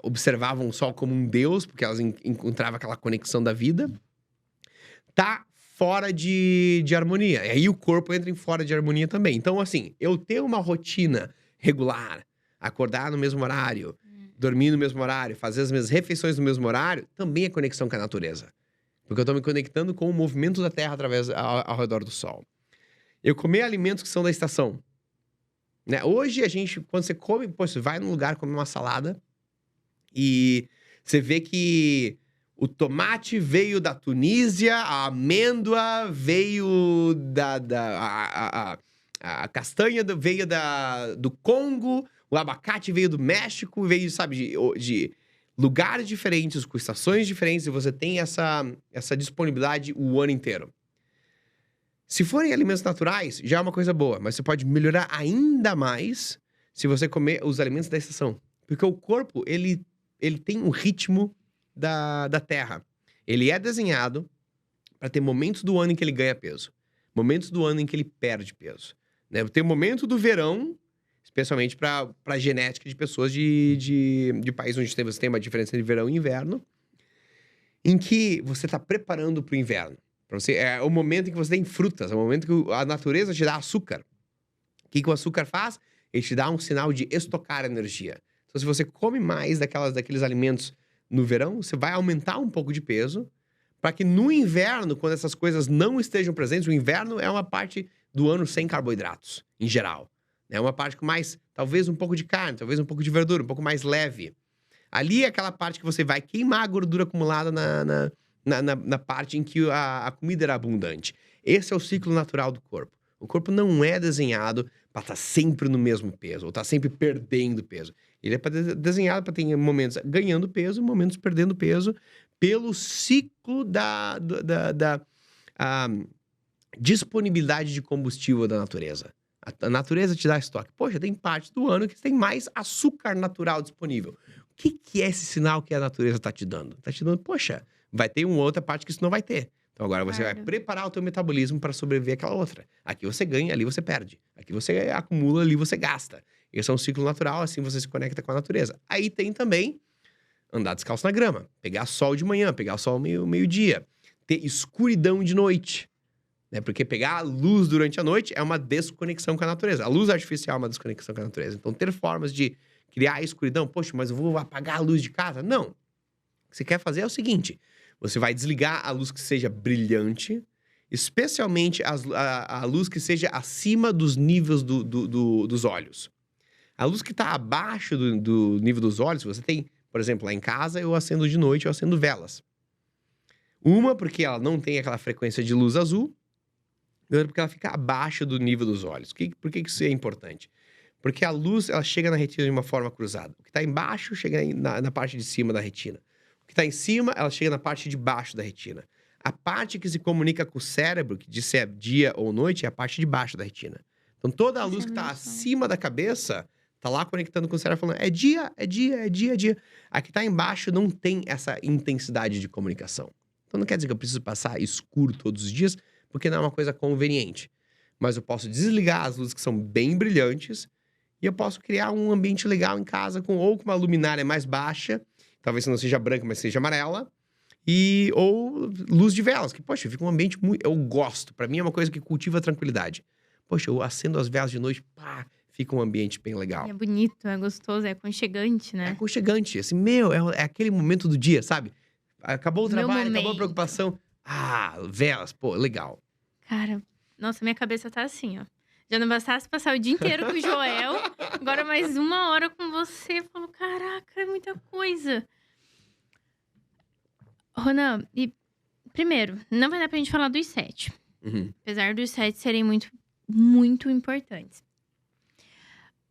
observavam o sol como um deus, porque elas encontravam aquela conexão da vida, tá fora de harmonia. E aí o corpo entra em fora de harmonia também. Então, assim, eu ter uma rotina regular, acordar no mesmo horário, dormir no mesmo horário, fazer as mesmas refeições no mesmo horário, também é conexão com a natureza. Porque eu tô me conectando com o movimento da Terra ao redor do sol. Eu comer alimentos que são da estação. Né? Hoje, quando você come, você vai num lugar comer uma salada e você vê que o tomate veio da Tunísia, a amêndoa veio a castanha veio do Congo, o abacate veio do México, veio, sabe, de lugares diferentes, com estações diferentes, e você tem essa disponibilidade o ano inteiro. Se forem alimentos naturais, já é uma coisa boa, mas você pode melhorar ainda mais se você comer os alimentos da estação. Porque o corpo, ele tem um ritmo da Terra. Ele é desenhado para ter momentos do ano em que ele ganha peso. Momentos do ano em que ele perde peso. Né? Tem o momento do verão, especialmente para a genética de pessoas de países onde você tem uma diferença entre verão e inverno, em que você está preparando para o inverno. É o momento em que você tem frutas, é o momento que a natureza te dá açúcar. O que o açúcar faz? Ele te dá um sinal de estocar energia. Então, se você come mais daqueles alimentos no verão, você vai aumentar um pouco de peso, para que no inverno, quando essas coisas não estejam presentes, o inverno é uma parte do ano sem carboidratos, em geral. É uma parte com mais, talvez um pouco de carne, talvez um pouco de verdura, um pouco mais leve. Ali é aquela parte que você vai queimar a gordura acumulada na parte em que a comida era abundante. Esse é o ciclo natural do corpo. O corpo não é desenhado para estar sempre no mesmo peso, ou estar sempre perdendo peso. Ele é desenhado para ter momentos ganhando peso e momentos perdendo peso pelo ciclo da disponibilidade de combustível da natureza. A natureza te dá estoque. Poxa, tem parte do ano que tem mais açúcar natural disponível. O que é esse sinal que a natureza está te dando? Está te dando, poxa, vai ter uma outra parte que isso não vai ter. Então agora você vai preparar o teu metabolismo para sobreviver àquela outra. Aqui você ganha, ali você perde. Aqui você acumula, ali você gasta. Esse é um ciclo natural, assim você se conecta com a natureza. Aí tem também andar descalço na grama, pegar sol de manhã, pegar sol meio-dia, ter escuridão de noite. Né? Porque pegar a luz durante a noite é uma desconexão com a natureza. A luz artificial é uma desconexão com a natureza. Então ter formas de criar a escuridão, poxa, mas eu vou apagar a luz de casa? Não. O que você quer fazer é o seguinte: você vai desligar a luz que seja brilhante, especialmente a luz que seja acima dos níveis dos olhos. A luz que tá abaixo do nível dos olhos, você tem, por exemplo, lá em casa eu acendo de noite, eu acendo velas. Uma, porque ela não tem aquela frequência de luz azul, e outra, porque ela fica abaixo do nível dos olhos. Por que isso é importante? Porque a luz, ela chega na retina de uma forma cruzada. O que tá embaixo chega na parte de cima da retina. O que tá em cima, ela chega na parte de baixo da retina. A parte que se comunica com o cérebro, que diz se é dia ou noite, é a parte de baixo da retina. Então, toda a luz que tá acima da cabeça, tá lá conectando com o cérebro, falando, é dia, é dia, é dia, é dia. A que tá embaixo não tem essa intensidade de comunicação. Então, não quer dizer que eu preciso passar escuro todos os dias, porque não é uma coisa conveniente. Mas eu posso desligar as luzes que são bem brilhantes e eu posso criar um ambiente legal em casa, ou com uma luminária mais baixa, talvez não seja branca, mas seja amarela, ou luz de velas, que, poxa, fica um ambiente muito... Eu gosto, pra mim é uma coisa que cultiva a tranquilidade. Poxa, eu acendo as velas de noite, pá, fica um ambiente bem legal. É bonito, é gostoso, é aconchegante, É né? aconchegante, assim, é aquele momento do dia, sabe? Acabou o Meu trabalho, acabou a momento. preocupação. Ah, velas, pô, legal. Cara, nossa, minha cabeça tá assim, ó. Já não bastasse passar o dia inteiro com o Joel, agora mais 1 hora com você. Eu falo, caraca, é muita coisa. Ronan, e primeiro, não vai dar pra gente falar dos 7. Uhum. Apesar dos 7 serem muito, muito importantes.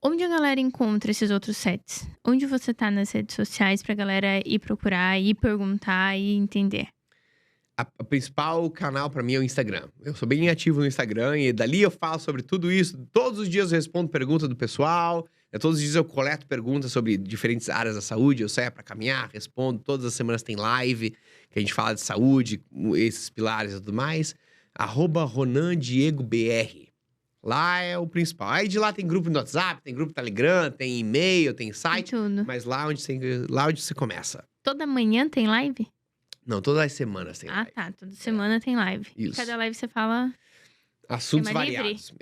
Onde a galera encontra esses outros 7? Onde você tá nas redes sociais pra galera ir procurar, ir perguntar e entender? O principal canal pra mim é o Instagram. Eu sou bem ativo no Instagram e dali eu falo sobre tudo isso. Todos os dias eu respondo perguntas do pessoal. Todos os dias eu coleto perguntas sobre diferentes áreas da saúde. Eu saio pra caminhar, respondo. Todas as semanas tem live que a gente fala de saúde, esses pilares e tudo mais. @RonanDiegoBR. Lá é o principal. Aí de lá tem grupo no WhatsApp, tem grupo no Telegram, tem e-mail, tem site. Tudo. Mas lá onde você começa. Toda manhã tem live? Não, todas as semanas tem Ah, live. tá. Toda semana tem live. E Isso. cada live você fala... Assuntos Tema livre? variados.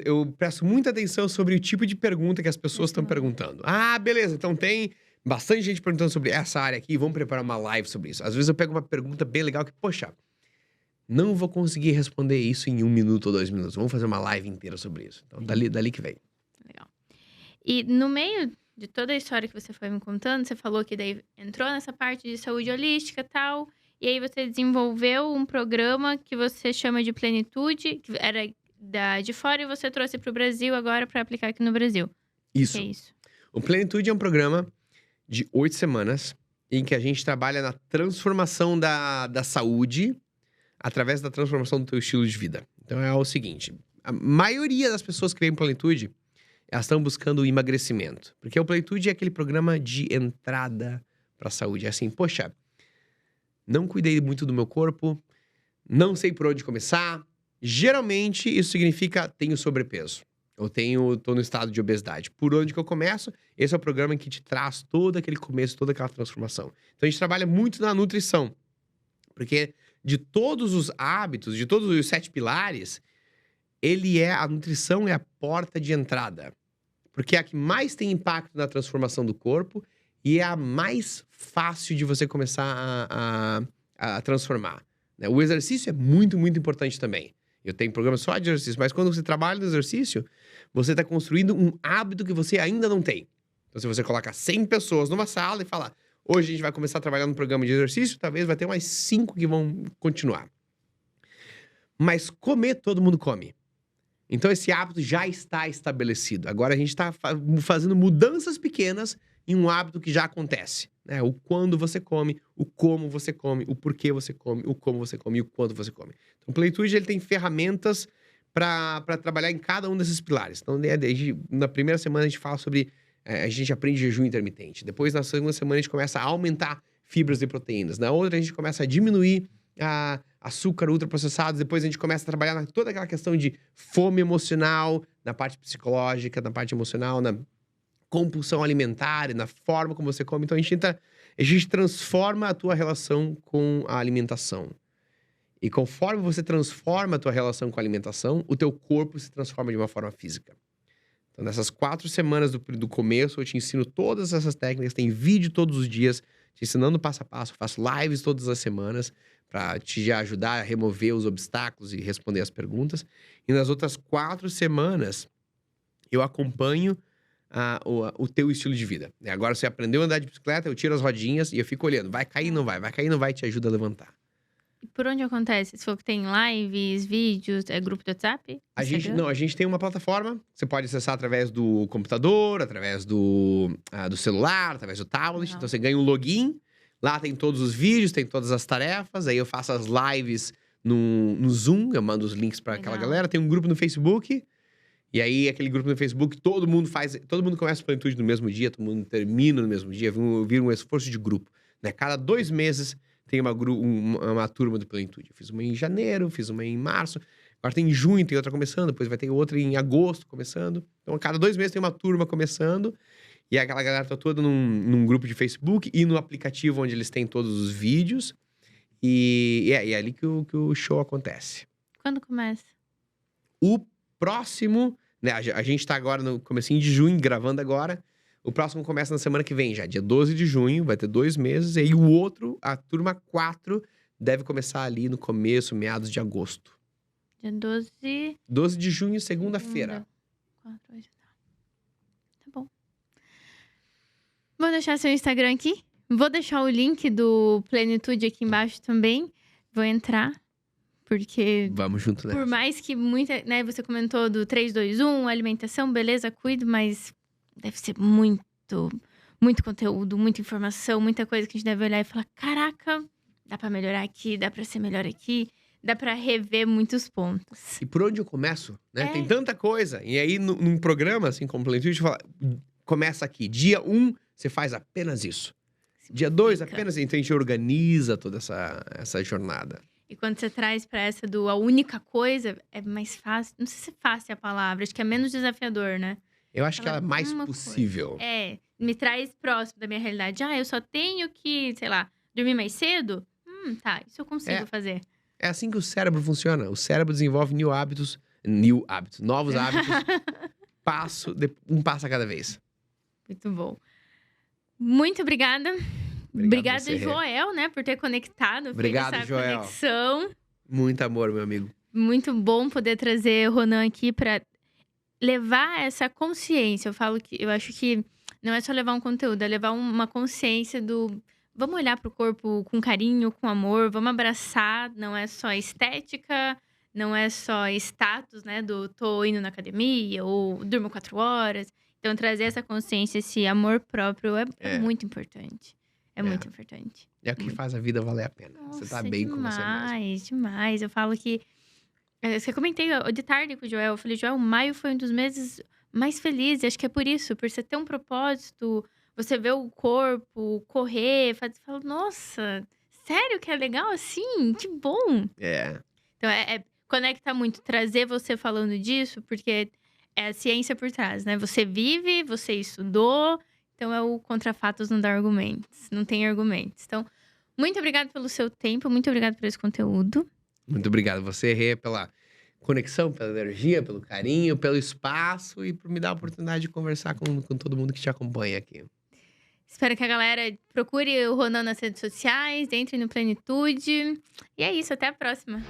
Eu presto muita atenção sobre o tipo de pergunta que as pessoas estão perguntando. Ah, beleza. Então tem bastante gente perguntando sobre essa área aqui. Vamos preparar uma live sobre isso. Às vezes eu pego uma pergunta bem legal que, poxa, não vou conseguir responder isso em 1 minuto ou 2 minutos. Vamos fazer uma live inteira sobre isso. Então, dali que vem. Legal. E no meio de toda a história que você foi me contando, você falou que daí entrou nessa parte de saúde holística e tal, e aí você desenvolveu um programa que você chama de Plenitude, que era de fora e você trouxe para o Brasil agora para aplicar aqui no Brasil. Isso. Que é isso? O Plenitude é um programa de 8 semanas em que a gente trabalha na transformação da saúde através da transformação do teu estilo de vida. Então é o seguinte, a maioria das pessoas que vêm Plenitude, elas estão buscando emagrecimento. Porque o Plenitude é aquele programa de entrada para a saúde. É assim, poxa, não cuidei muito do meu corpo, não sei por onde começar. Geralmente, isso significa tenho sobrepeso. Ou tô no estado de obesidade. Por onde que eu começo? Esse é o programa que te traz todo aquele começo, toda aquela transformação. Então, a gente trabalha muito na nutrição. Porque de todos os hábitos, de todos os 7 pilares, a nutrição é a porta de entrada. Porque é a que mais tem impacto na transformação do corpo e é a mais fácil de você começar a transformar. Né? O exercício é muito, muito importante também. Eu tenho programa só de exercício, mas quando você trabalha no exercício, você está construindo um hábito que você ainda não tem. Então, se você coloca 100 pessoas numa sala e fala, hoje a gente vai começar a trabalhar no programa de exercício, talvez vai ter mais 5 que vão continuar. Mas comer, todo mundo come. Então, esse hábito já está estabelecido. Agora, a gente está fazendo mudanças pequenas em um hábito que já acontece. Né? O quando você come, o como você come, o porquê você come, o como você come e o quanto você come. Então, o Plenitude ele tem ferramentas para trabalhar em cada um desses pilares. Então, na primeira semana, a gente fala sobre... a gente aprende jejum intermitente. Depois, na segunda semana, a gente começa a aumentar fibras e proteínas. Na outra, a gente começa a diminuir açúcar ultraprocessados. Depois a gente começa a trabalhar toda aquela questão de fome emocional, na parte psicológica, na parte emocional, na compulsão alimentar, na forma como você come. Então a gente transforma a tua relação com a alimentação. E conforme você transforma a tua relação com a alimentação, o teu corpo se transforma de uma forma física. Então nessas 4 semanas do começo, eu te ensino todas essas técnicas, tem vídeo todos os dias, te ensinando passo a passo, faço lives todas as semanas, para te ajudar a remover os obstáculos e responder as perguntas. E nas outras 4 semanas, eu acompanho o teu estilo de vida. Agora você aprendeu a andar de bicicleta, eu tiro as rodinhas e eu fico olhando. Vai cair, não vai. Vai cair, não vai, te ajuda a levantar. E por onde acontece? Se for que tem lives, vídeos, grupo do WhatsApp? A gente Instagram? tem uma plataforma. Você pode acessar através do computador, através do celular, através do tablet. Legal. Então você ganha um login. Lá tem todos os vídeos, tem todas as tarefas. Aí eu faço as lives no Zoom. Eu mando os links pra aquela Legal. galera. Tem um grupo no Facebook. E aí, aquele grupo no Facebook, todo mundo começa a Plenitude no mesmo dia, todo mundo termina no mesmo dia, vira um esforço de grupo, né? Cada 2 meses tem uma turma do Plenitude. Eu fiz uma em janeiro, fiz uma em março, agora tem em junho, tem outra começando, depois vai ter outra em agosto começando. Então, a cada 2 meses tem uma turma começando, e aquela galera tá toda num grupo de Facebook e no aplicativo onde eles têm todos os vídeos, e é ali que o show acontece. Quando começa? O próximo, né, a gente tá agora no comecinho de junho, gravando agora. O próximo começa na semana que vem já, dia 12 de junho, vai ter 2 meses. E aí o outro, a turma 4, deve começar ali no começo, meados de agosto. Dia 12... 12 de junho, segunda-feira. 4, 8, tá bom. Vou deixar seu Instagram aqui. Vou deixar o link do Plenitude aqui embaixo também. Vou entrar. Porque Vamos junto, né? por mais que muita, né, você comentou do 3, 2, 1, alimentação, beleza, cuido, mas deve ser muito conteúdo, muita informação, muita coisa que a gente deve olhar e falar, caraca, dá pra melhorar aqui, dá pra ser melhor aqui, dá pra rever muitos pontos. E por onde eu começo, né? É. Tem tanta coisa. E aí, num programa, assim, como Plenitude, começa aqui. Dia 1, você faz apenas isso. Dia 2, Simplifica. apenas. Então, a gente organiza toda essa jornada. E quando você traz pra essa a única coisa, é mais fácil. Não sei se é fácil a palavra, acho que é menos desafiador, né? Eu acho que Fala ela é mais uma possível. Me traz próximo da minha realidade. Eu só tenho que, sei lá, dormir mais cedo? Tá, isso eu consigo fazer. É assim que o cérebro funciona. O cérebro desenvolve novos hábitos, um passo a cada vez. Muito bom. Muito obrigada. Obrigada, você, Rê. Joel, né, por ter conectado. Obrigado, feito essa Joel. conexão. Muito amor, meu amigo. Muito bom poder trazer o Ronan aqui para levar essa consciência. Eu acho que não é só levar um conteúdo, é levar uma consciência do vamos olhar pro corpo com carinho, com amor, vamos abraçar, não é só estética, não é só status, né, do tô indo na academia ou durmo 4 horas. Então trazer essa consciência, esse amor próprio é muito importante. É muito importante. É o que faz a vida valer a pena. Você tá bem com você mesmo. Demais. Eu falo que... Eu comentei de tarde com o Joel. Eu falei, Joel, maio foi um dos meses mais felizes. Acho que é por isso. Por você ter um propósito. Você vê o corpo, correr. Você fala, nossa, sério que é legal assim? Que bom. Então, conecta muito. Trazer você falando disso. Porque é a ciência por trás, né? Você vive, você estudou... Então, é o contra fatos não dá argumentos. Não tem argumentos. Então, muito obrigada pelo seu tempo. Muito obrigada por esse conteúdo. Muito obrigado você, Rê, pela conexão, pela energia, pelo carinho, pelo espaço e por me dar a oportunidade de conversar com todo mundo que te acompanha aqui. Espero que a galera procure o Ronan nas redes sociais, entre no Plenitude. E é isso, até a próxima.